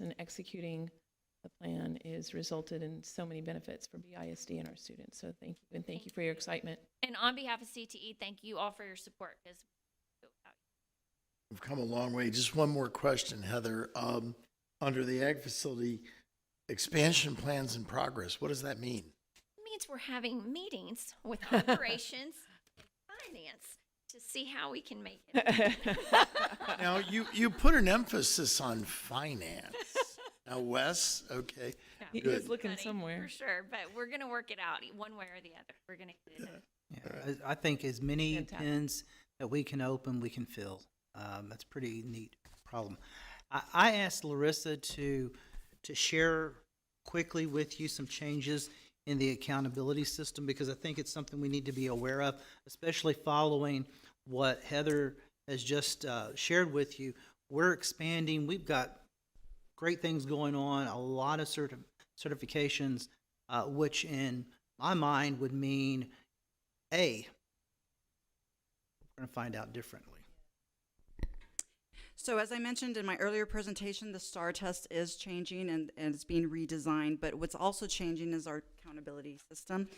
And executing the plan is resulted in so many benefits for BISD and our students. So thank you, and thank you for your excitement. And on behalf of CTE, thank you all for your support. We've come a long way. Just one more question, Heather. Under the ag facility, expansion plans in progress, what does that mean? It means we're having meetings with operations and finance to see how we can make it. Now, you put an emphasis on finance. Now, Wes, okay. He good. is looking Funny, somewhere. for sure, but we're going to work it out one way or the other. We're going to get it. Yeah, I think as many Fantastic. pens that we can open, we can fill. That's a pretty neat problem. I asked Larissa to share quickly with you some changes in the accountability system because I think it's something we need to be aware of, especially following what Heather has just shared with you. We're expanding. We've got great things going on, a lot of certifications, which in my mind would mean, we're going to find out differently. So as I mentioned in my earlier presentation, the STAR test is changing and it's being redesigned, but what's also changing is our accountability system.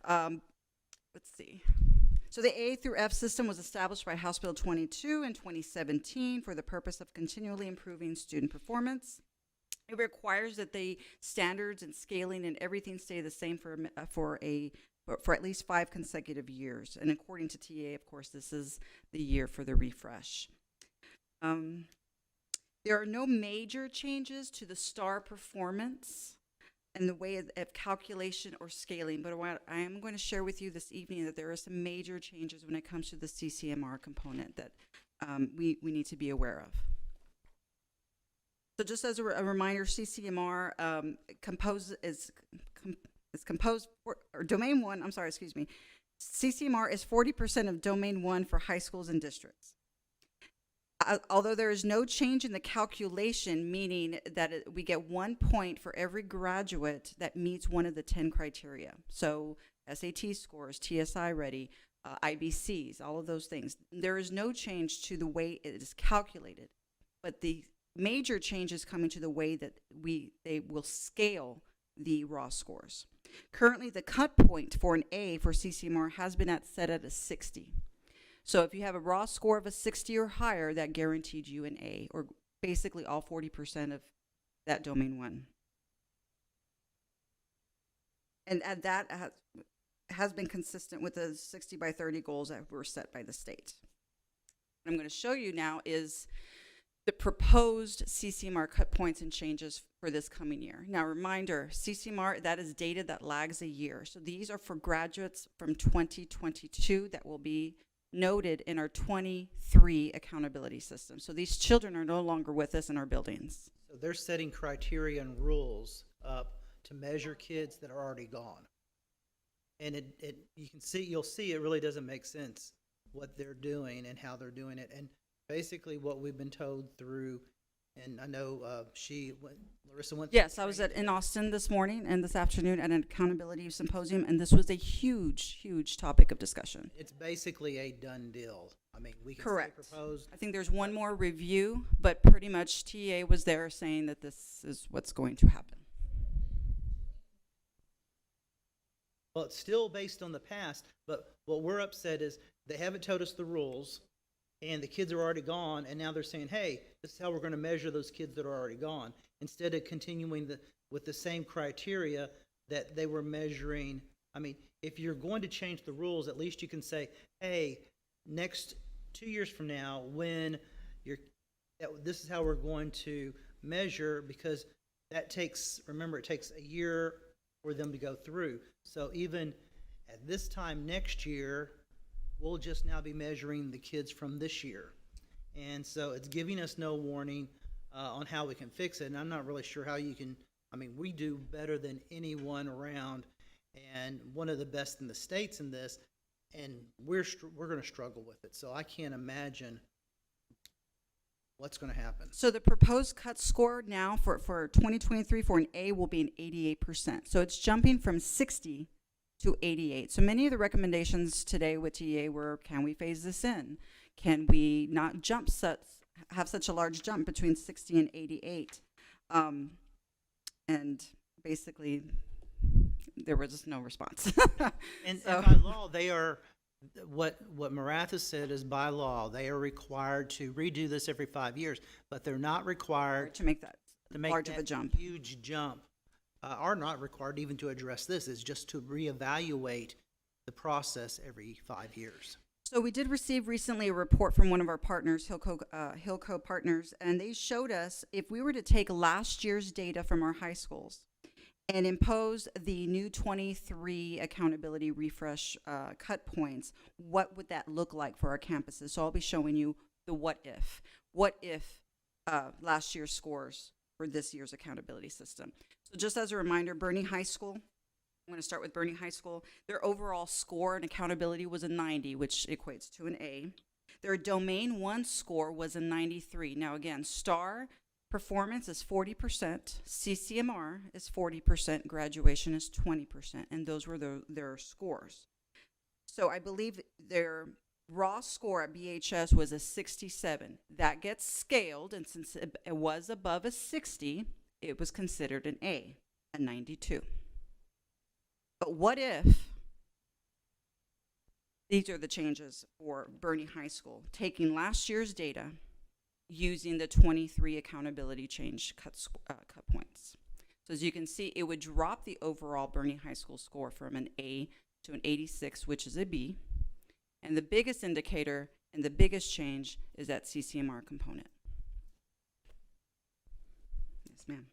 Let's see. So the A through F system was established by House Bill 22 in 2017 for the purpose of continually improving student performance. It requires that the standards and scaling and everything stay the same for at least 5 consecutive years. And according to TA, of course, this is the year for the refresh. There are no major changes to the STAR performance and the way of calculation or scaling, but what I am going to share with you this evening that there are some major changes when it comes to the CCMR component that we need to be aware of. So just as a reminder, CCMR is composed for, or Domain 1, I'm sorry, excuse me. CCMR is 40% of Domain 1 for high schools and districts. Although there is no change in the calculation, meaning that we get 1 point for every graduate that meets one of the 10 criteria. So SAT scores, TSI ready, IBCs, all of those things. There is no change to the way it is calculated, but the major change is coming to the way that they will scale the raw scores. Currently, the cut point for an A for CCMR has been set at a 60. So if you have a raw score of a 60 or higher, that guaranteed you an A, or basically all 40% of that Domain 1. And that has been consistent with the 60 by 30 goals that were set by the state. What I'm going to show you now is the proposed CCMR cut points and changes for this coming year. Now, reminder, CCMR, that is data that lags a year. So these are for graduates from 2022 that will be noted in our 23 accountability system. So these children are no longer with us in our buildings. So they're setting criteria and rules up to measure kids that are already gone. And you'll see it really doesn't make sense what they're doing and how they're doing it. And basically what we've been told through, and I know Larissa went. Yes, I was in Austin this morning and this afternoon at an accountability symposium, and this was a huge, huge topic of discussion. It's basically a done deal. I mean, we can Correct. propose. I think there's one more review, but pretty much TA was there saying that this is what's going to happen. Well, it's still based on the past, but what we're upset is they haven't told us the rules. and the kids are already gone, and now they're saying, hey, this is how we're going to measure those kids that are already gone, instead of continuing with the same criteria that they were measuring. I mean, if you're going to change the rules, at least you can say, hey, next 2 years from now, when this is how we're going to measure, because that takes, remember, it takes a year for them to go through. So even at this time next year, we'll just now be measuring the kids from this year. And so it's giving us no warning on how we can fix it. And I'm not really sure how you can, I mean, we do better than anyone around, and one of the best in the states in this, and we're going to struggle with it. So I can't imagine what's going to happen. So the proposed cut score now for 2023 for an A will be an 88%. So it's jumping from 60 to 88. So many of the recommendations today with TA were, can we phase this in? Can we not have such a large jump between 60 and 88? And basically, there was just no response. And So- by law, they are, what Maratha said is by law, they are required to redo this every 5 years, but they're not required to make that large of that a jump. huge jump, are not required even to address this. It's just to reevaluate the process every 5 years. So we did receive recently a report from one of our partners, Hillco Partners, and they showed us if we were to take last year's data from our high schools and impose the new 23 accountability refresh cut points, what would that look like for our campuses? So I'll be showing you the what if. What if last year's scores for this year's accountability system? So just as a reminder, Bernie High School, I'm going to start with Bernie High School. Their overall score in accountability was a 90, which equates to an A. Their Domain 1 score was a 93. Now again, STAR performance is 40%, CCMR is 40%, graduation is 20%, and those were their scores. So I believe their raw score at BHS was a 67. That gets scaled, and since it was above a 60, it was considered an A, a 92. But what if, these are the changes for Bernie High School, taking last year's data, using the 23 accountability change cut points. So as you can see, it would drop the overall Bernie High School score from an A to an 86, which is a B. And the biggest indicator and the biggest change is that CCMR component. Yes, ma'am.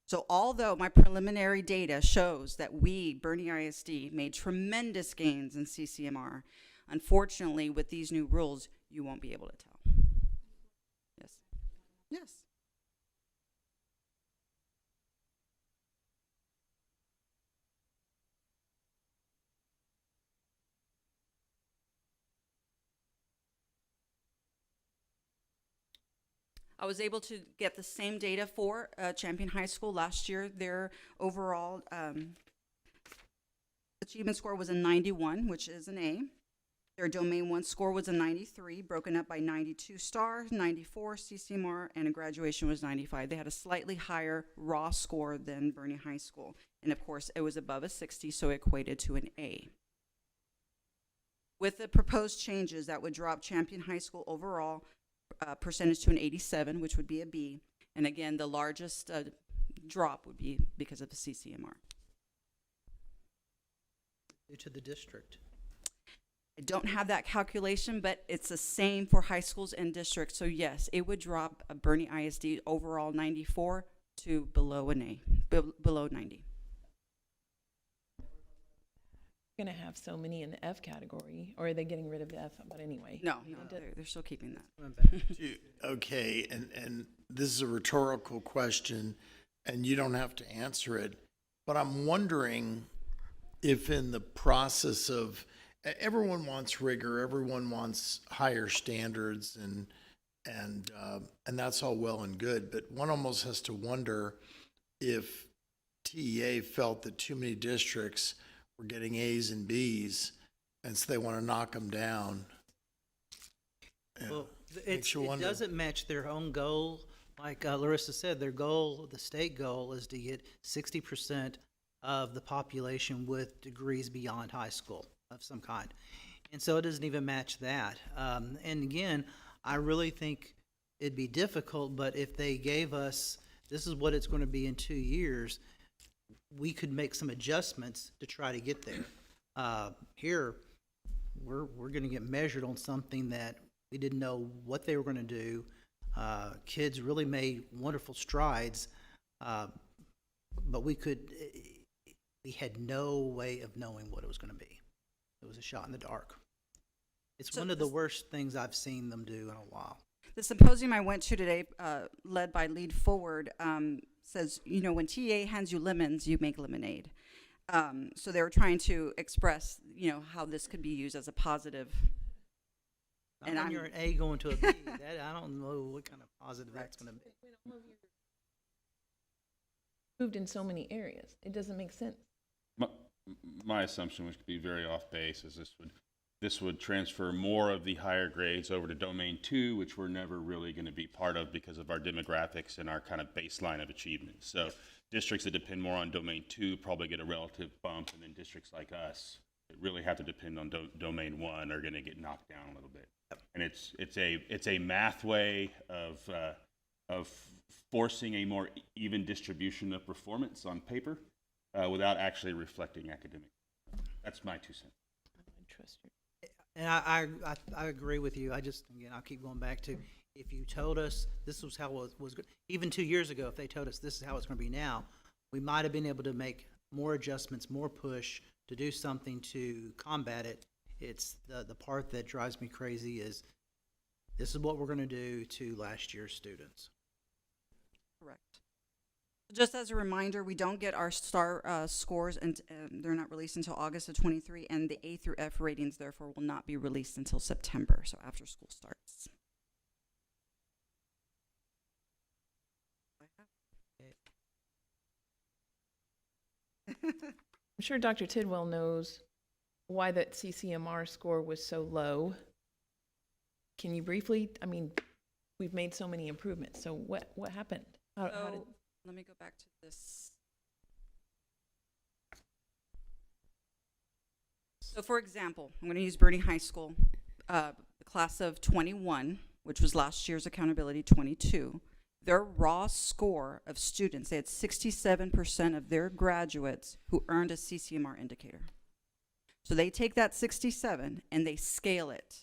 So although my preliminary data shows that we, Bernie ISD, made tremendous gains in CCMR, unfortunately, with these new rules, you won't be able to tell. Yes. Yes. I was able to get the same data for Champion High School last year. Their overall achievement score was a 91, which is an A. Their Domain 1 score was a 93, broken up by 92 STAR, 94 CCMR, and a graduation was 95. They had a slightly higher raw score than Bernie High School. And of course, it was above a 60, so it equated to an A. With the proposed changes, that would drop Champion High School overall percentage to an 87, which would be a B. And again, the largest drop would be because of the CCMR. Due to the district. I don't have that calculation, but it's the same for high schools and districts. So yes, it would drop a Bernie ISD overall 94 to below an A, below 90. Going to have so many in the F category, or are they getting rid of F? But anyway. No, they're still keeping that. Okay, and this is a rhetorical question, and you don't have to answer it, but I'm wondering if in the process of, everyone wants rigor, everyone wants higher standards, and that's all well and good, but one almost has to wonder if TEA felt that too many districts were getting A's and B's, and so they want to knock them down. Well, it wonder. doesn't match their own goal. Like Larissa said, their goal, the state goal, is to get 60% of the population with degrees beyond high school of some kind. And so it doesn't even match that. And again, I really think it'd be difficult, but if they gave us, this is what it's going to be in 2 years, we could make some adjustments to try to get there. Here, we're going to get measured on something that we didn't know what they were going to do. Kids really made wonderful strides, but we had no way of knowing what it was going to be. It was a shot in the dark. It's So one of the this- worst things I've seen them do in a while. The symposium I went to today, led by Lead Forward, says, you know, when TA hands you lemons, you make lemonade. So they were trying to express, you know, how this could be used as a positive. Not And when I'm- you're an A going to a B. That, I don't know what kind of positive that's going to be. Moved in so many areas. It doesn't make sense. My assumption, which could be very off base, is this would transfer more of the higher grades over to Domain 2, which we're never really going to be part of because of our demographics and our kind of baseline of achievement. So districts that depend more on Domain 2 probably get a relative bump, and then districts like us that really have to depend on Domain 1 are going to get knocked down a little bit. And it's a math way of forcing a more even distribution of performance on paper without actually reflecting academic. That's my 2 cents. I trust you. And I agree with you. Again, I'll keep going back to, if you told us this was how it was, even 2 years ago, if they told us this is how it's going to be now, we might have been able to make more adjustments, more push to do something to combat it. It's the part that drives me crazy is this is what we're going to do to last year's students. Correct. Just as a reminder, we don't get our star scores, and they're not released until August of 23, and the A through F ratings, therefore, will not be released until September, so after school starts. I'm sure Dr. Tidwell knows why that CCMR score was so low. Can you briefly, I mean, we've made so many improvements, so what happened? How did, Let me go back to this. So for example, I'm going to use Bernie High School, the class of 21, which was last year's accountability 22. Their raw score of students, they had 67% of their graduates who earned a CCMR indicator. So they take that 67 and they scale it.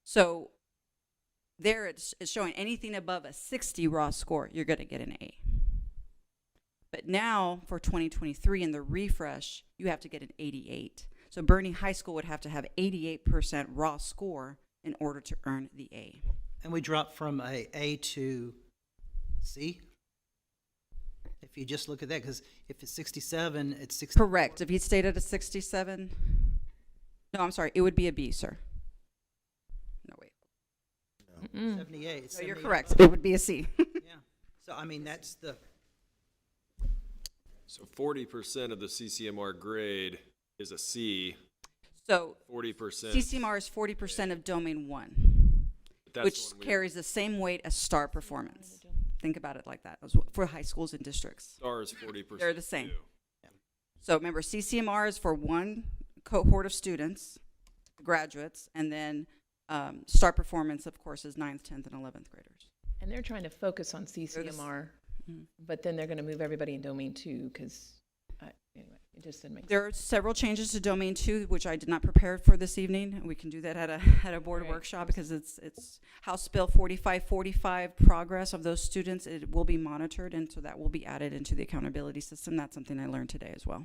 So there it's showing anything above a 60 raw score, you're going to get an A. But now for 2023 in the refresh, you have to get an 88. So Bernie High School would have to have 88% raw score in order to earn the A. And we dropped from A to C. If you just look at that, because if it's 67, it's 60. Correct. If he stayed at a 67, no, I'm sorry, it would be a B, sir. No, wait. 78. No, you're correct. It would be a C. Yeah. So, I mean, that's the. So 40% of the CCMR grade is a C. So 40%. CCMR is 40% of Domain 1, That's which the one we- carries the same weight as STAR performance. Think about it like that for high schools and districts. Star is 40%. They're the same. too. So remember, CCMR is for one cohort of students, graduates, and then STAR performance, of course, is 9th, 10th, and 11th graders. and they're trying to focus on CCMR, but then they're going to move everybody in Domain 2 because, anyway, it just didn't make sense. There are several changes to Domain 2, which I did not prepare for this evening. We can do that at a board Right. workshop because it's House Bill 4545 progress of those students. It will be monitored, and so that will be added into the accountability system. That's something I learned today as well.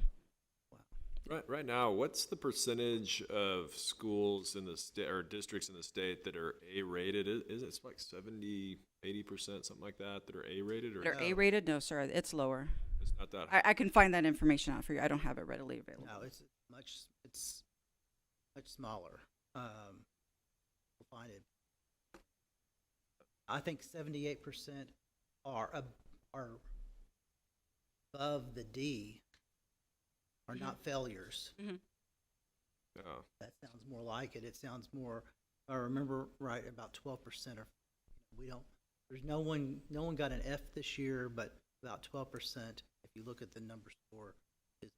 Right now, what's the percentage of schools in the state or districts in the state that are A-rated? Is it like 70, 80%, something like that are A-rated? Or They're A-rated? No, sir. It's lower. It's not that high. I can find that information out for you. I don't have it readily available. No, it's much smaller. We'll find it. I think 78% are above the D, are not failures. Oh. That sounds more like it. It sounds more, if I remember right, about 12% are, we don't, there's no one got an F this year, but about 12%, if you look at the number score, is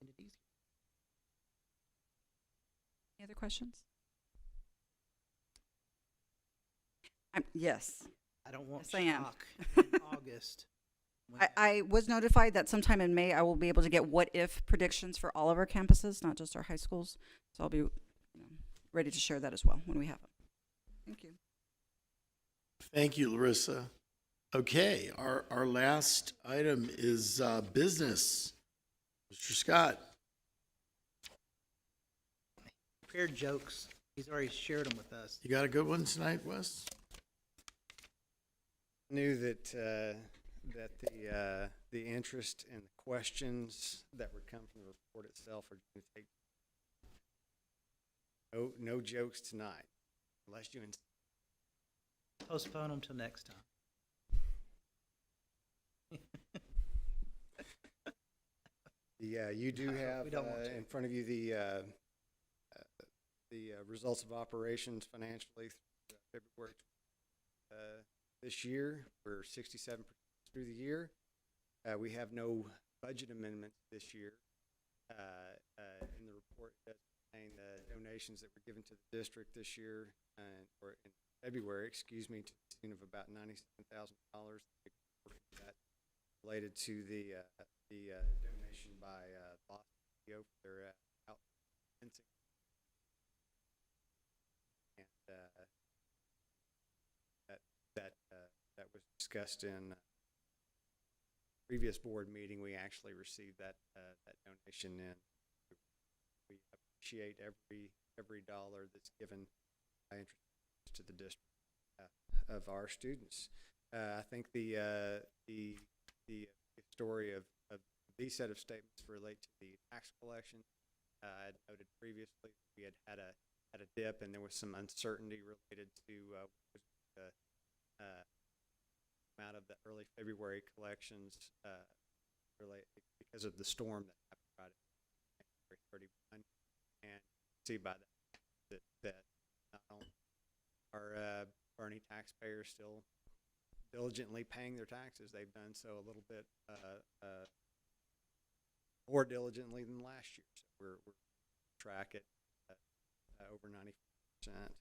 Any other questions? Yes. I don't want Yes, I am. shock in August. I was notified that sometime in May I will be able to get what-if predictions for all of our campuses, not just our high schools. So I'll be ready to share that as well when we have them. Thank you. Thank you, Larissa. Okay, our last item is business. Mr. Scott. Prepared jokes. He's already shared them with us. You got a good one tonight, Wes? Knew that the interest and the questions that would come from the report itself are going to take no jokes tonight, unless you Postpone them till next time. you do have We don't want to. in front of you the results of operations financially through February this year. We're 67% through the year. We have no budget amendments this year. In the report, it does contain the donations that were given to the district this year, or in February, excuse me, to the tune of about $97,000. That related to the donation by Boston for their out fencing. And that was discussed in previous board meeting. We actually received that donation in. We appreciate every dollar that's given by interest to the district of our students. I think the story of these set of statements relate to the tax collection. I noted previously we had a dip, and there was some uncertainty related to the amount of the early February collections because of the storm that happened right at February 31. And see by that not only are Bernie taxpayers still diligently paying their taxes, they've done so a little bit more diligently than last year. So we're track at over 90%.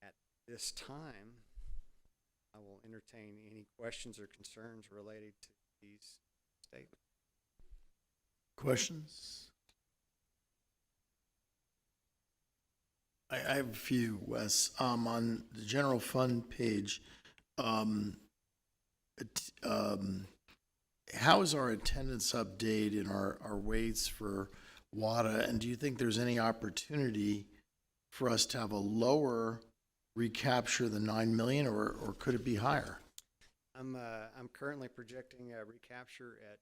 At this time, I will entertain any questions or concerns related to these statements. Questions? I have a few, Wes. On the general fund page, how is our attendance update and our weights for WADA? And do you think there's any opportunity for us to have a lower recapture than 9 million, or could it be higher? I'm currently projecting a recapture at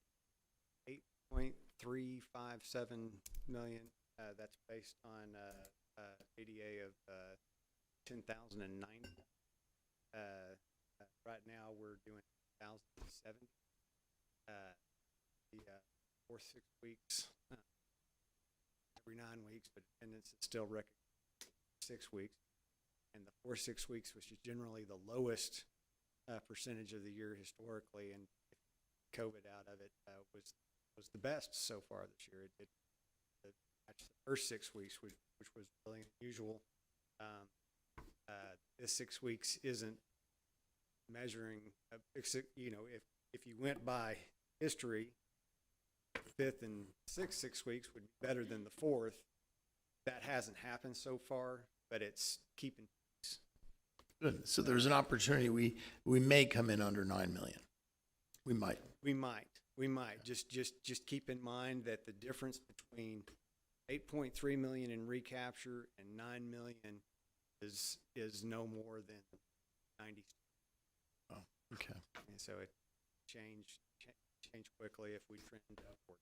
8.357 million. That's based on ADA of 10,090. Right now we're doing 1,070. The fourth 6 weeks, every 9 weeks, but attendance is still recognized 6 weeks. And the 4 6 weeks, which is generally the lowest percentage of the year historically, and COVID out of it, was the best so far this year. It did match the first 6 weeks, which was really unusual. This 6 weeks isn't measuring. If you went by history, fifth and sixth 6 weeks would be better than the fourth. That hasn't happened so far, but it's keeping pace. Good. So there's an opportunity we may come in under 9 million. We might. Just keep in mind that the difference between 8.3 million in recapture and 9 million is no more than 90. Oh, okay. And so it change quickly if we trend upward.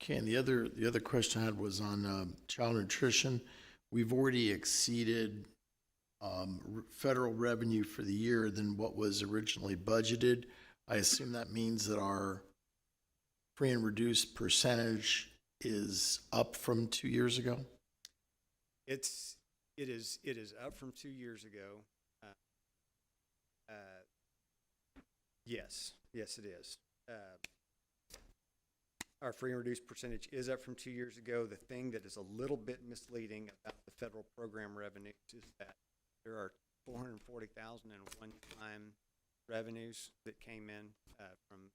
Okay, and the other question I had was on child nutrition. We've already exceeded federal revenue for the year than what was originally budgeted. I assume that means that our free and reduced percentage is up from 2 years ago? It is up from 2 years ago. Yes, it is. our free and reduced percentage is up from 2 years ago. The thing that is a little bit misleading about the federal program revenues is that there are 440,000 in one-time revenues that came in from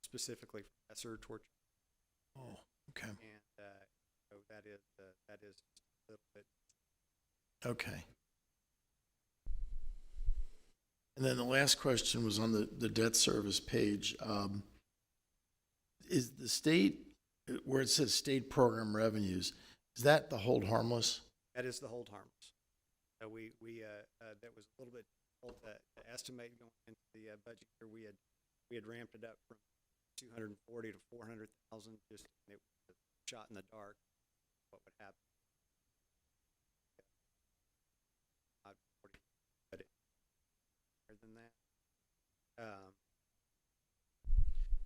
specifically from ESSER torture. Oh, okay. And so that is a little bit. Okay. And then the last question was on the debt service page. Is the state, where it says state program revenues, is that the hold harmless? That is the hold harmless. So we that was a little bit difficult to estimate going into the budget year. We had ramped it up from 240 to 400,000. Just it was a shot in the dark. What would happen? But more than that.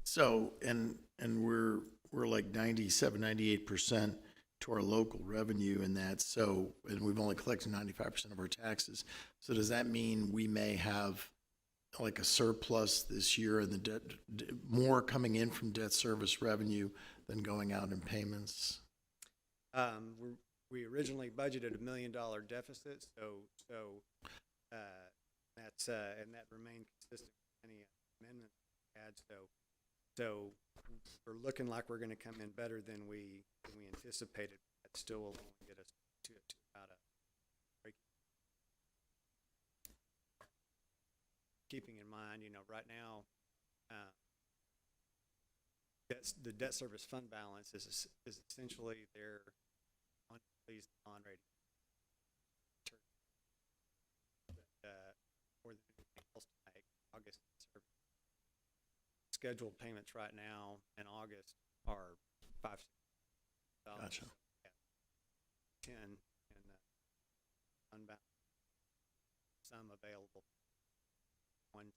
So, and we're like 97, 98% to our local revenue in that. So, and we've only collected 95% of our taxes. So does that mean we may have like a surplus this year and the debt, more coming in from debt service revenue than going out in payments? We originally budgeted $1 million deficit, so that's and that remained consistent with any amendments we had. So we're looking like we're going to come in better than we anticipated. That still will only get us to about a break. Keeping in mind, right now, the debt service fund balance is essentially their unpleased bond rating. More than anything else to make, August scheduled payments right now in August are $5. Gotcha. 10 and unbound. Some available. One.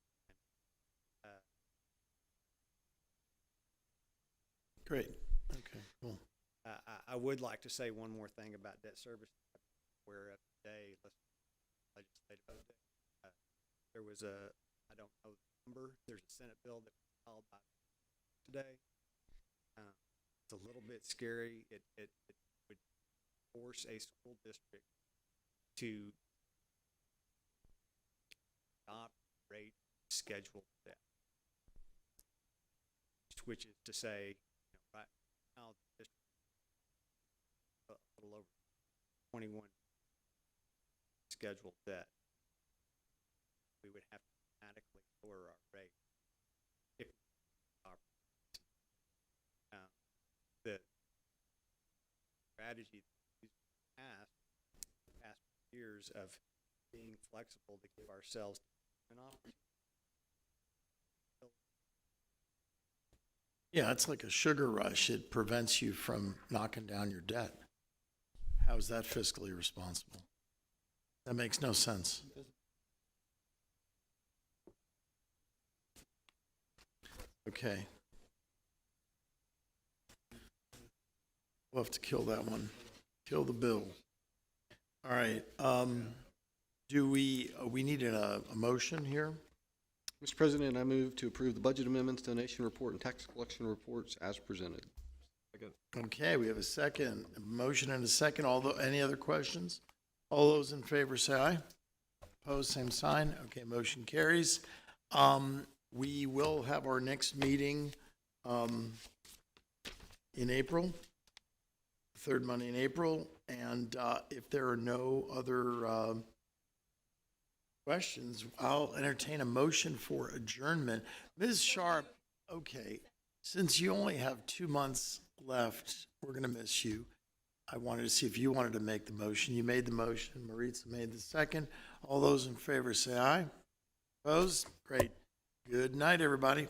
Great. Okay, cool. I would like to say one more thing about debt service. Where today, legislative update, there was I don't know the number. There's a Senate bill that was filed by today. It's a little bit scary. It would force a school district to adopt rate schedule debt, which is to say, right now the district a little over 21 scheduled debt. We would have to dramatically lower our rate if the strategy that we've past years of being flexible to give ourselves an opportunity. Yeah, it's like a sugar rush. It prevents you from knocking down your debt. How is that fiscally responsible? That makes no sense. Okay. We'll have to kill that one. Kill the bill. All right. Do we need a motion here? Mr. President, I move to approve the budget amendments, donation report, and tax collection reports as presented. Okay, we have a second. A motion and a second. Any other questions? All those in favor say aye. Opposed, same sign. Okay, motion carries. We will have our next meeting in April, third Monday in April. And if there are no other questions, I'll entertain a motion for adjournment. Ms. Sharp, okay, since you only have 2 months left, we're going to miss you. I wanted to see if you wanted to make the motion. You made the motion. Maritza made the second. All those in favor say aye. Opposed? Great. Good night, everybody.